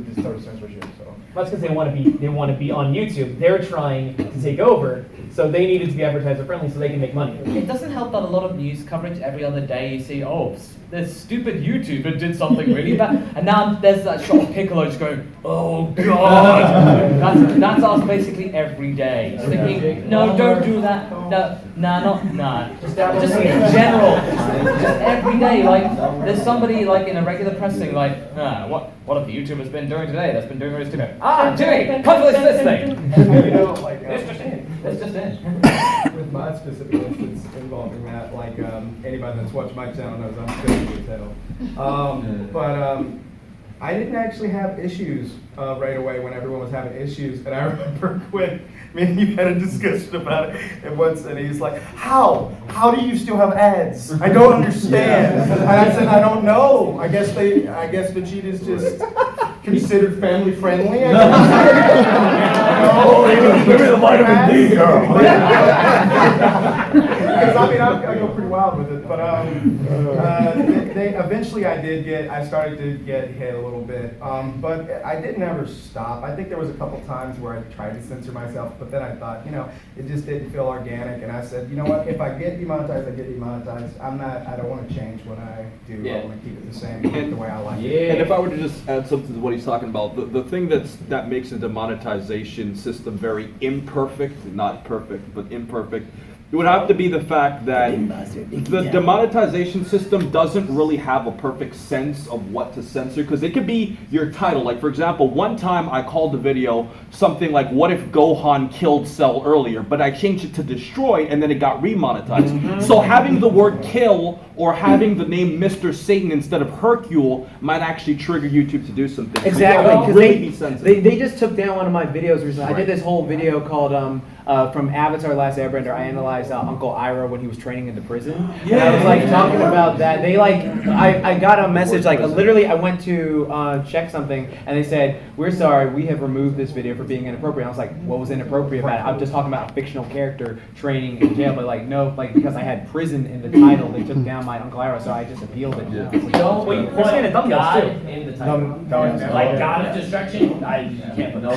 this sort of censorship. So that's because they want to be on YouTube. They're trying to take over, so they needed to be advertiser friendly so they can make money. It doesn't help that a lot of news coverage every other day you see, oh, this stupid YouTuber did something really bad, and now there's that shot of Piccolo just going, oh god. That's us basically every day. Just thinking, no, don't do that. No, Just in general, just every day. Like there's somebody like in a regular press thing like, what have the YouTubers been doing today? That's been doing really stupid. Jimmy, come to this thing. It's just in. With my specific instance involving that, like anybody that's watched my channel knows I'm good with tail. But I didn't actually have issues right away when everyone was having issues, and I remember when me and you had a discussion about it, and he's like, how do you still have ads? I don't understand. And I said, I don't know. I guess Vegeta's just considered family friendly. Give me the vitamin D, girl. Because I go pretty wild with it, but eventually I started to get hit a little bit, but I didn't ever stop. I think there was a couple times where I tried to censor myself, but then I thought, it just didn't feel organic, and I said, you know what, if I get demonetized, I get demonetized. I don't want to change what I do. I want to keep it the same, the way I like it. And if I were to just add something to what he's talking about, the thing that makes the demonetization system very imperfect, not perfect, but imperfect, it would have to be the fact that the demonetization system doesn't really have a perfect sense of what to censor, because it could be your title. Like, for example, one time I called the video something like, what if Gohan killed Cell earlier? But I changed it to destroy, and then it got remonetized. So having the word kill or having the name Mr. Satan instead of Hercule might actually trigger YouTube to do something. Exactly, because they just took down one of my videos recently. I did this whole video called from Avatar: Last Airbender. I analyzed idolize Uncle Ira when he was training in the prison. And I was like talking about that. They like, I got a message like literally I went to check something and they said, "We're sorry, we have removed this video for being inappropriate." I was like, "What was inappropriate about it?" I'm just talking about a fictional character training in jail, but like no, like because I had prison in the title, they took down my Uncle Ira, so I just appealed it. Don't put God in the title. Like God of Destruction, I can't put no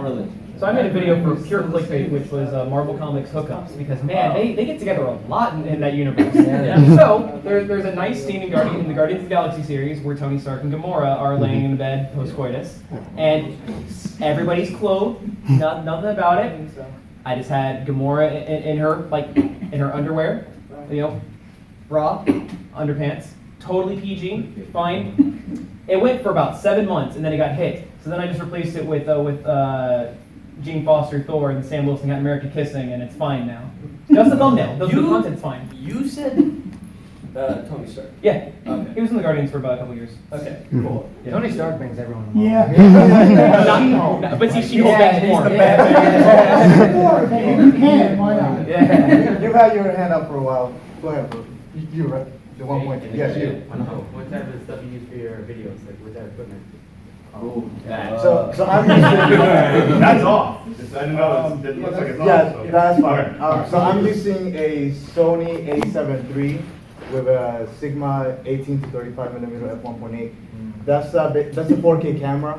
religion. So I made a video for pure clickbait, which was Marvel Comics hookups, because man, they get together a lot in that universe. So there's a nice scene in the Guardians of the Galaxy series where Tony Stark and Gamora are laying in bed post-coitus, and everybody's clothed, nothing about it. I just had Gamora in her underwear, bra, underpants, totally PG, fine. It went for about 7 months, and then it got hit. So then I just replaced it with Jane Foster, Thor, and Sam Wilson got America Kissing, and it's fine now. Just the thumbnail. The content's fine. You said Tony Stark. Yeah. Okay. He was in the Guardians for about a couple years. Okay. Cool. Yeah. Tony Stark brings everyone along. Yeah. But see, She-Hulk bangs more. You can, why not? Yeah. You've had your hand up for a while. Go ahead, bro. You right? The 1 point. Yes, you. What type of stuff you use for your videos? Like what type of equipment? Oh, so I'm using. That's off. I didn't know it looks like it's off. Yeah, So. that's fine. So I'm using a Sony A7 III with a Sigma 18 to 35 millimeter f1.8. That's a 4K camera,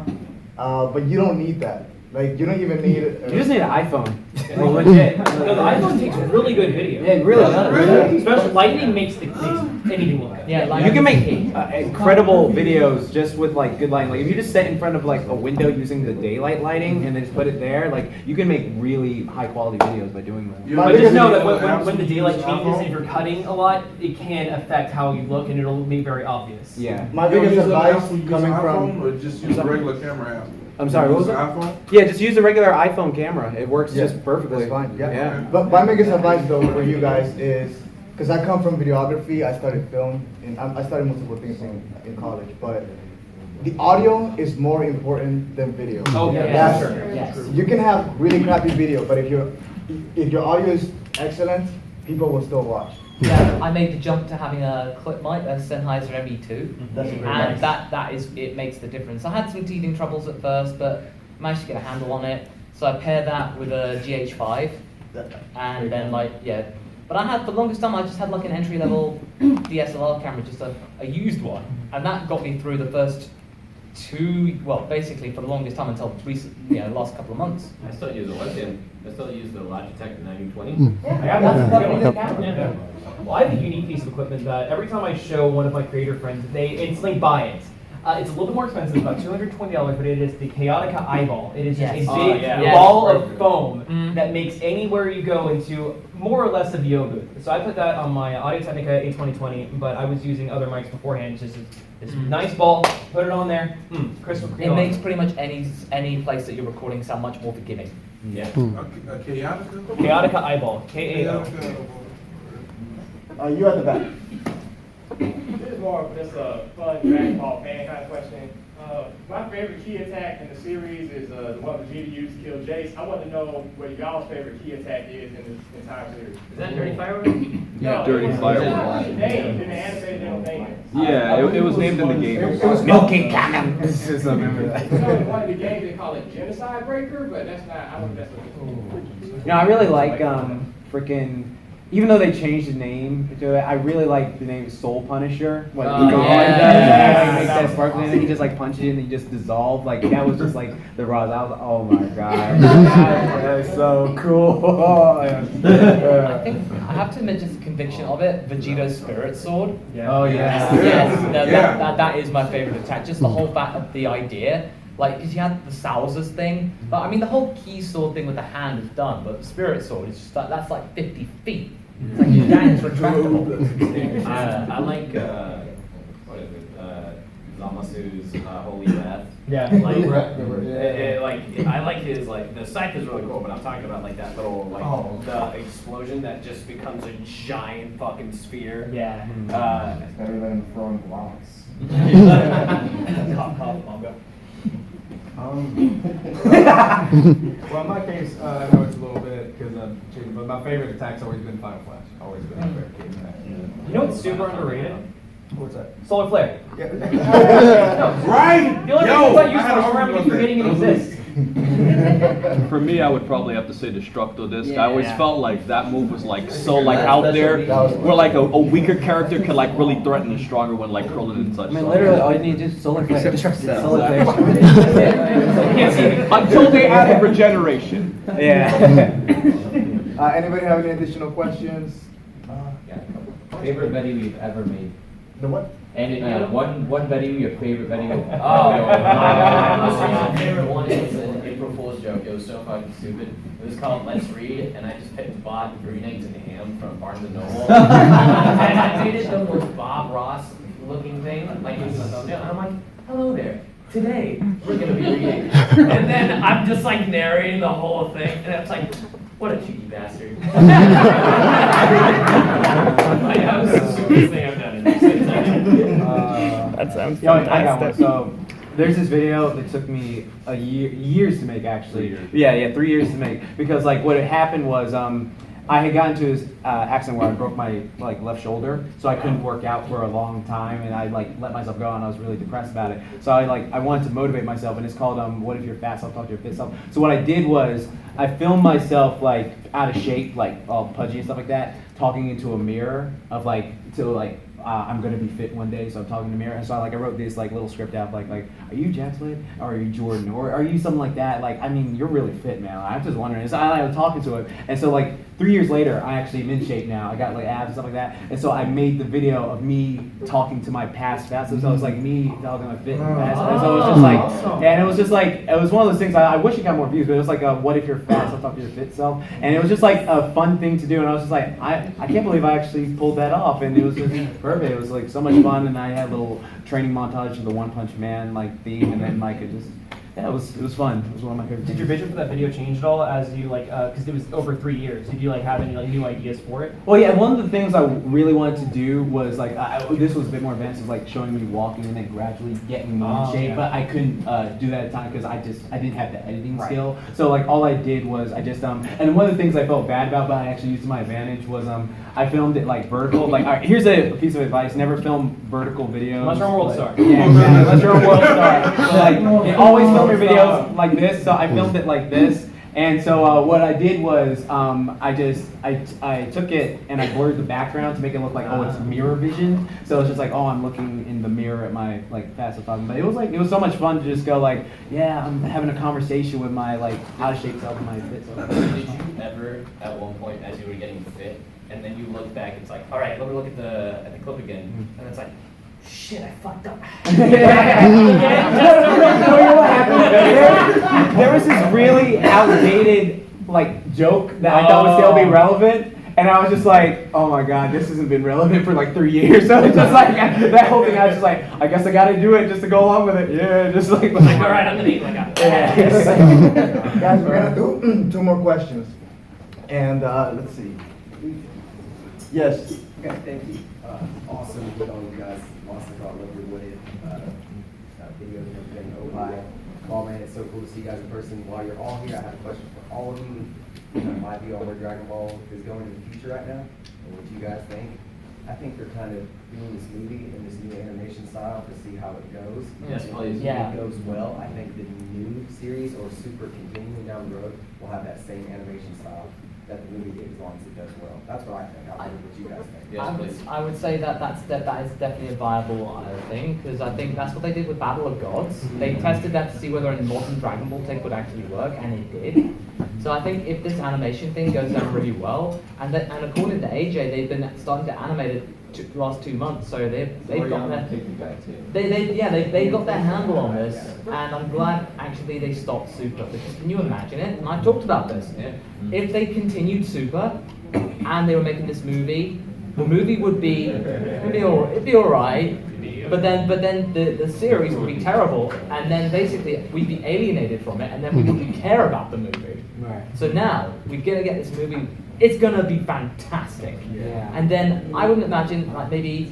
but you don't need that. Like you don't even need. You just need an iPhone. Like, legit. No, the iPhone takes really good video. Yeah, it really does. Especially lighting makes anything look good. Yeah, You can make incredible videos just with like good lighting. Like if you just sit in front of like a window using the daylight lighting and then just put it there, like you can make really high quality videos by doing that. But just know that when the daylight changes and if you're cutting a lot, it can affect how you look and it'll be very obvious. Yeah. My biggest advice coming iPhone, from. or just use a regular camera app? I'm sorry, what was Use it? an iPhone? Yeah, just use a regular iPhone camera. It works just perfectly. That's fine. Yeah. Yeah. But my biggest advice though for you guys is, because I come from videography, I studied film, and I studied multiple things in college, but the audio is more important than video. Oh, yeah, That's- sure. Yes. You can have really crappy video, but if your audio is excellent, people will still watch. Yeah, I made the jump to having a clip mic, a Sennheiser ME2, That's a great and mic. that is it makes the difference. I had some teething troubles at first, but managed to get a handle on it. So I paired that with a GH5, and then But I had for the longest time I just had like an entry level DSLR camera, just a used one, and that got me through the first basically for the longest time until recently, last couple of months. I still use a webcam. I still use the Logitech 9020. Well, I have a unique piece of equipment that every time I show one of my creator friends, they instantly buy it. It's a little bit more expensive, about $220, but it is the Chaotica eyeball. It is just a big ball of foam that makes anywhere you go into more or less a VO booth. So I put that on my Audio-Technica A2020, but I was using other mics beforehand. It's just this nice ball, put it on there, crystal clear. It makes pretty much any place that you're recording sound much more forgiving. Yeah. A Chaotica? Chaotica eyeball, K-A-O. You at the back. This is more of just a fun Dragon Ball fan kind of question. My favorite key attack in the series is the one Vegeta used to kill Jace. I want to know what y'all's favorite key attack is in this entire series. Is that Dirty Fireworks? No, Dirty it was Fireworks. named in the animated name. Yeah, it was named in the game. It was Milky Cannon. I remember that. You know, in one of the games they call it Genocide Breaker, but that's not. I don't think that's what it's called. I really like freaking. Even though they changed the name to it, I really like the name Soul Punisher. What Oh, Gohan yeah. does, makes that sparkly, and then he just like punches it and he just dissolved. Like that was just like the raw. I was like, oh my god, that is so cool. I think I have to admit just the conviction of it. Vegeta's Spirit Sword. Oh yeah. Yes, that is my favorite attack. Just the whole fact of the idea. Like, because you had the Salzers thing, but I mean, the whole key sword thing with the hand is done, but the Spirit Sword is just that's like 50 feet. It's like your gang's retractable. I like, what is it, Zamasu's Holy Wrath. Yeah. I like his, the scythe is really cool, but I'm talking about, that little, the explosion that just becomes a giant fucking sphere. Yeah. It's better than throwing blocks. Well, in my case, I know it's a little bit because changing, but my favorite attack's always been Final Flash. Always been my favorite game attack. You know what's super underrated? What's that? Solar Flare. Yeah. Right? The only Yo, reason I use I had a Solar Flare argument because forgetting it with that. exists. For me, I would probably have to say Destructo Disc. Yeah. I always felt like that move was like so like out there, That was- where like a weaker character could like really threaten a stronger one, like Krillin and such. I mean, literally, all you need to do is solar flare. Solar flare. Until they added regeneration. Yeah. Anybody have any additional questions? Favorite video you've ever made? The what? And one video, your favorite video. My most recent favorite one is an April Fool's joke. It was so fucking stupid. It was called Let's Read, and I just picked bought green eggs and ham from Barnes and Noble. And I made it the most Bob Ross looking thing, like it was a thumbnail. And I'm like, hello there. Today we're gonna be reading, and then I'm just like narrating the whole thing, and it's like, what a cheeky bastard. Like, that was the stupidest thing I've done in this. That sounds Yeah, I got one. fantastic. So there's this video that took me years to make actually. 3 years. Yeah, 3 years to make, because like what had happened was I had gotten to this accident where I broke my like left shoulder, so I couldn't work out for a long time, and I like let myself go, and I was really depressed about it. So I wanted to motivate myself, and it's called What If You're Fat? I'll talk to your fit self. So what I did was I filmed myself like out of shape, like all pudgy and stuff like that, talking into a mirror of I'm gonna be fit one day, so I'm talking to the mirror, and so I wrote this like little script out, like are you JaxBlade, or are you Jordan, or are you something like that? Like, I mean, you're really fit, man. I'm just wondering. So I was talking to him, and so like 3 years later, I actually am in shape now. I got like abs and stuff like that, and so I made the video of me talking to my past fat self. So it was like me talking to my fit and fast, and so it was just like, and it was just like, it was one of those things. I wish it got more views, but it was like, what if you're fat? So I'll talk to your fit self, and it was just like a fun thing to do, and I was just like, I can't believe I actually pulled that off, and it was just perfect. It was like so much fun, and I had a little training montage of the One Punch Man like theme, and then like it just, yeah, it was fun. It was one of my favorite. Did your vision for that video change at all as you because it was over 3 years? Did you like have any like new ideas for it? Well, yeah, one of the things I really wanted to do was like, this was a bit more advanced, was like showing me walking and then gradually getting more in shape, yeah. but I couldn't do that at the time because I didn't have the editing skill. So like all I did was I just and one of the things I felt bad about, but I actually used to my advantage, was I filmed it like vertical. Like, all right, here's a piece of advice: never film vertical videos. Unless you're a world star. Yeah, exactly. Unless you're a world star. So, like, you always film your videos like this. So I filmed it like this. And so what I did was I took it and I blurred the background to make it look like, oh, it's mirror vision. So it's just like, oh, I'm looking in the mirror at my like fat self. But it was so much fun to just go like, yeah, I'm having a conversation with my like out of shape self and my fit self. Did you ever, at one point, as you were getting fit, and then you look back, it's like, all right, let me look at the clip again, and it's like, shit, I fucked up. There was this really outdated like joke that I thought would still be relevant, and I was just like, oh my god, this hasn't been relevant for like 3 years. So it's just like that whole thing. I was just like, I guess I got to do it just to go along with it. Yeah, just like all right, I'm gonna eat like a. Guys, we're gonna do 2 more questions, and let's see. Yes. Okay, thank you. Awesome with all you guys. Masako, I love your way videos and everything. Qaaman, it's so cool to see you guys in person. While you're all here, I have a question for all of you. My view on where Dragon Ball is going in the future right now, and what you guys think. I think they're kind of doing this movie in this new animation style to see how it goes. Yes, please. If it goes well, I think the new series or Super continuing down the road will have that same animation style that the movie did, as long as it does well. That's what I think. I don't know what you guys think. I would say that is definitely a viable thing, because I think that's what they did with Battle of Gods. They tested that to see whether a modern Dragon Ball take would actually work, and it did. So I think if this animation thing goes down really well, and according to AJ, they've been starting to animate it the last 2 months, so they've got they got their handle on this, and I'm glad actually they stopped Super, because can you imagine it? And I talked about this. If they continued Super and they were making this movie, the movie would be all right, but then the series would be terrible, and then basically we'd be alienated from it, and then we wouldn't care about the movie. Right. So now we're gonna get this movie. It's gonna be fantastic. Yeah. And then I wouldn't imagine maybe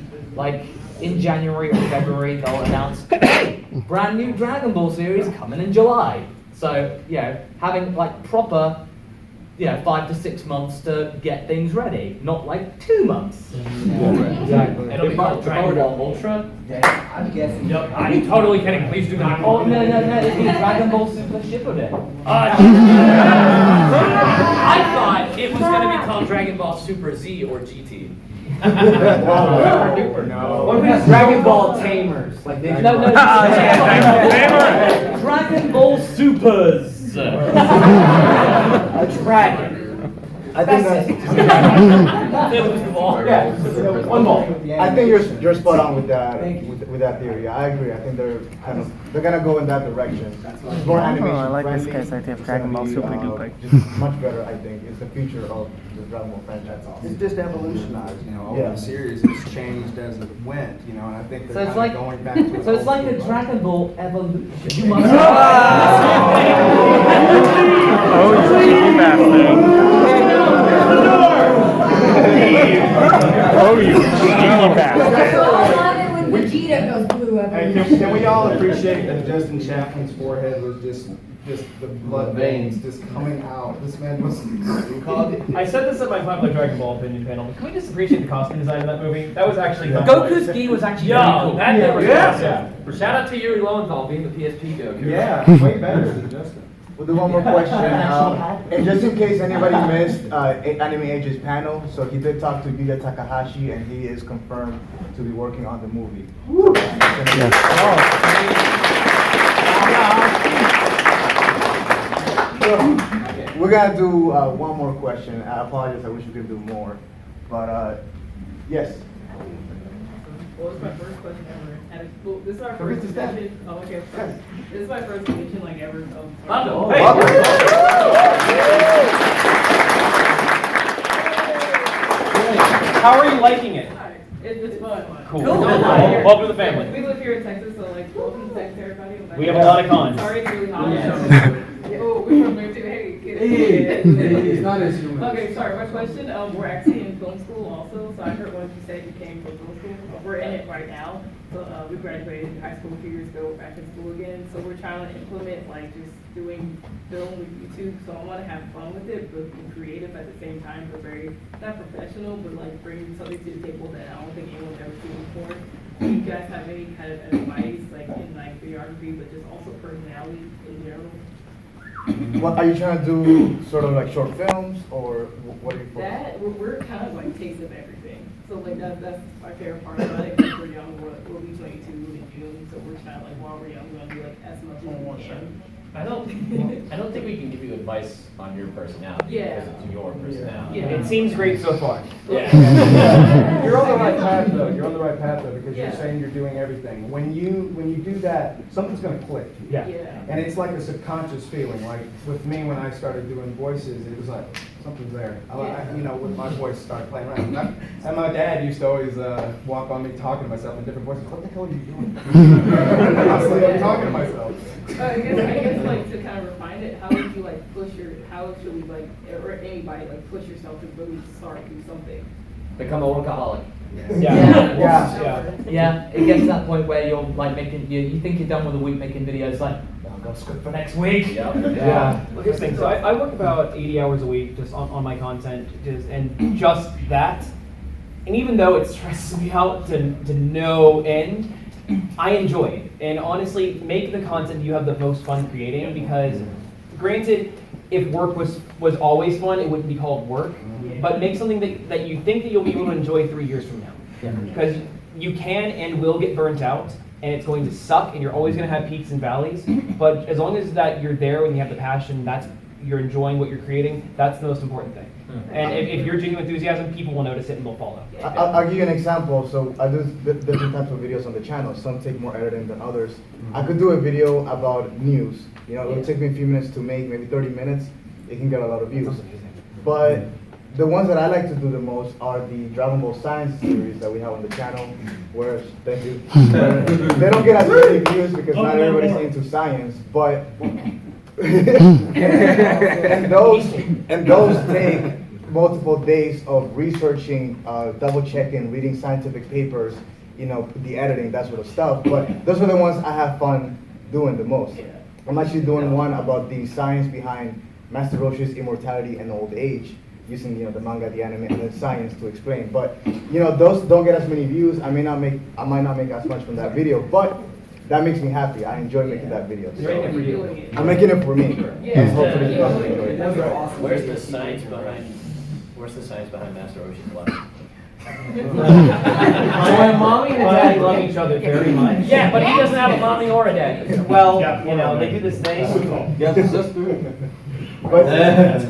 in January or February they'll announce, hey, brand new Dragon Ball series coming in July. So having proper 5 to 6 months to get things ready, not like 2 months. Exactly. It'll be called Dragon Ball Ultra. Yeah, I'm guessing. Yep, I'm totally kidding. Please do not call Oh, no, it'd be Dragon Ball Super Shippuden. I thought it was going to be called Dragon Ball Super Z or GT. What if it's Dragon Ball Tamers? Like they No, Dragon Ball Supers. A dragon. I think one ball. I think you're spot on with that with that theory. I agree. I think they're gonna go in that direction. It's more animation I like friendly. this guy's idea of It's Dragon gonna Ball be, Super Duper. just much better. I think it's the future of the Dragon Ball franchise. It's just evolutionized, over Yeah. the series. It's changed as it went, and I think So they're it's kind like of going back to so it's like a Dragon Ball evolution. You must Oh, you cheeky bastard. Oh, you cheeky bastard. Vegeta goes blue Hey, can we all appreciate that Justin Chaplin's forehead was just the blood veins just coming out? This man was called it. I said this at my Popular Dragon Ball opinion panel, but can we just appreciate the costume design of that movie? That was actually Goku's gi was actually really cool. that never Yeah. Shout out to Yuri Lowenthal being the PSP Goku. Yeah, way better than Justin. We'll do one more question. And just in case anybody missed Anime Age's panel, so he did talk to Yuya Takahashi, and he is confirmed to be working on the movie. So, we're gonna do one more question. I apologize. I wish we could do more, but yes. Well, it's my first question ever. And well, this is our first convention. Oh, okay. Sorry. This is my first convention like ever. How are you liking it? It's fun. Cool. Welcome to the family. We live here in Texas, so like welcome to Texas, everybody. We have a lot of cons. Sorry, it's really hot. Yeah. Oh, we're from there too. Hey, kid. It's not as human. Okay, sorry. My question. We're actually in film school also, so I heard what you said you came from film school. We're in it right now. So we graduated high school a few years ago. We're back in school again. So we're trying to implement like just doing film with YouTube. So I want to have fun with it, but be creative at the same time. We're very not professional, but like bringing something to the table that I don't think anyone's ever seen before. Do you guys have any kind of advice like in like videography, but just also personality in general? What are you trying to do? Sort of like short films, or what are you? That we're kind of like taste of everything. So like that's my favorite part about it. Because we're young, we'll be 22 in June, so we're trying to like while we're young, we're gonna do like as much as we can. I don't think we can give you advice on your personality. Yeah. Because it's your personality. Yeah. It seems great so far. Yeah. You're on the right path though. You're on the right path though because Yeah. you're saying you're doing everything. When you do that, something's gonna click. Yeah. And it's like a subconscious feeling. Like with me when I started doing voices, it was like something's there. With my voice started playing around. And my dad used to always walk on me talking to myself in different voices. What the hell are you doing? I'm talking to myself. I guess like to kind of refine it, how would you like how should we like, or anybody like push yourself to really start do something? Become a workaholic. Yeah, it gets to that point where you're like you think you're done with a week making videos, like, oh, I've got a script for next week. Yeah. Well, here's the thing. So I work about 80 hours a week just on my content, and just that. And even though it stresses me out to no end, I enjoy it. And honestly, make the content you have the most fun creating, because granted, if work was always fun, it wouldn't be called work. But make something that you think that you'll be able to enjoy 3 years from now. Because you can and will get burnt out, and it's going to suck, and you're always going to have peaks and valleys. But as long as that you're there and you have the passion, you're enjoying what you're creating, that's the most important thing. And if you're genuine enthusiasm, people will notice it and they'll follow. I'll give you an example. So I do different types of videos on the channel. Some take more editing than others. I could do a video about news. It would take me a few minutes to make, maybe 30 minutes. It can get a lot of views. But the ones that I like to do the most are the Dragon Ball Science series that we have on the channel, where thank you. They don't get as many views because not everybody's into science, but and those take multiple days of researching, double checking, reading scientific papers, the editing, that sort of stuff. But those are the ones I have fun doing the most. I'm actually doing one about the science behind Master Roshi's immortality and old age, using the manga, the anime, and the science to explain. But those don't get as many views. I might not make as much from that video, but that makes me happy. I enjoy making that video. So I'm making it for me. And hopefully you guys will enjoy it. Where's the science behind Master Roshi's life? My mommy and a daddy love each other very much. Yeah, but he doesn't have a mommy or a daddy. Well, they do this thing. Yes, sister. But guys,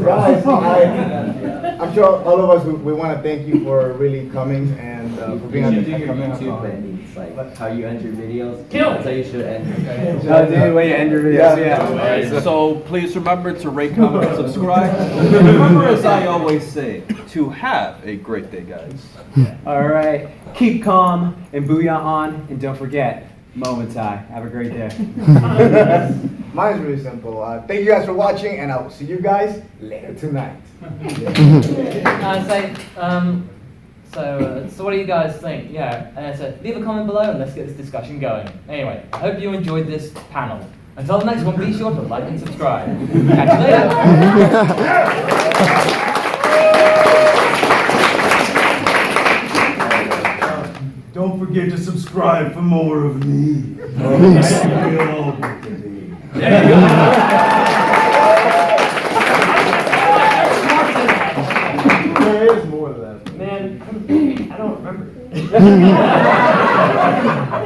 I'm sure all of us we want to thank you for really coming and for being on the YouTube endings, like how you end your videos. Kill. That's how you should end your videos. That's the way you end your videos. Yeah. Alright, so please remember to rate, comment, and subscribe. And remember, as I always say, to have a great day, guys. All right. Keep calm and booyah on, and don't forget, Momentai. Have a great day. Mine's really simple. Thank you guys for watching, and I will see you guys later tonight. So what do you guys think? Yeah, so leave a comment below and let's get this discussion going. Anyway, I hope you enjoyed this panel. Until the next one, be sure to like and subscribe. Catch you later. Don't forget to subscribe for more of me. There you go. There is more to that. Man, I don't remember.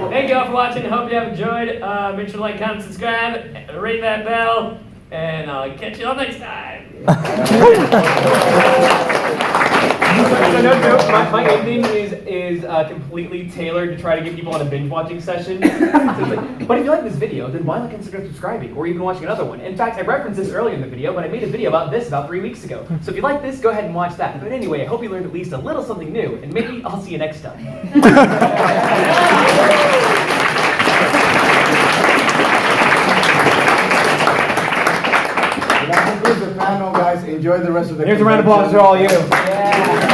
Thank you all for watching. Hope you have enjoyed. Make sure to like, comment, subscribe, ring that bell, and I'll catch you all next time. So no joke, my ending is completely tailored to try to get people on a binge watching session. So but if you like this video, then why not consider subscribing or even watching another one? In fact, I referenced this earlier in the video, but I made a video about this about 3 weeks ago. So if you like this, go ahead and watch that. But anyway, I hope you learned at least a little something new, and maybe I'll see you next time. That concludes the panel, guys. Enjoy the rest of the Here's a round of applause for all you. Yeah.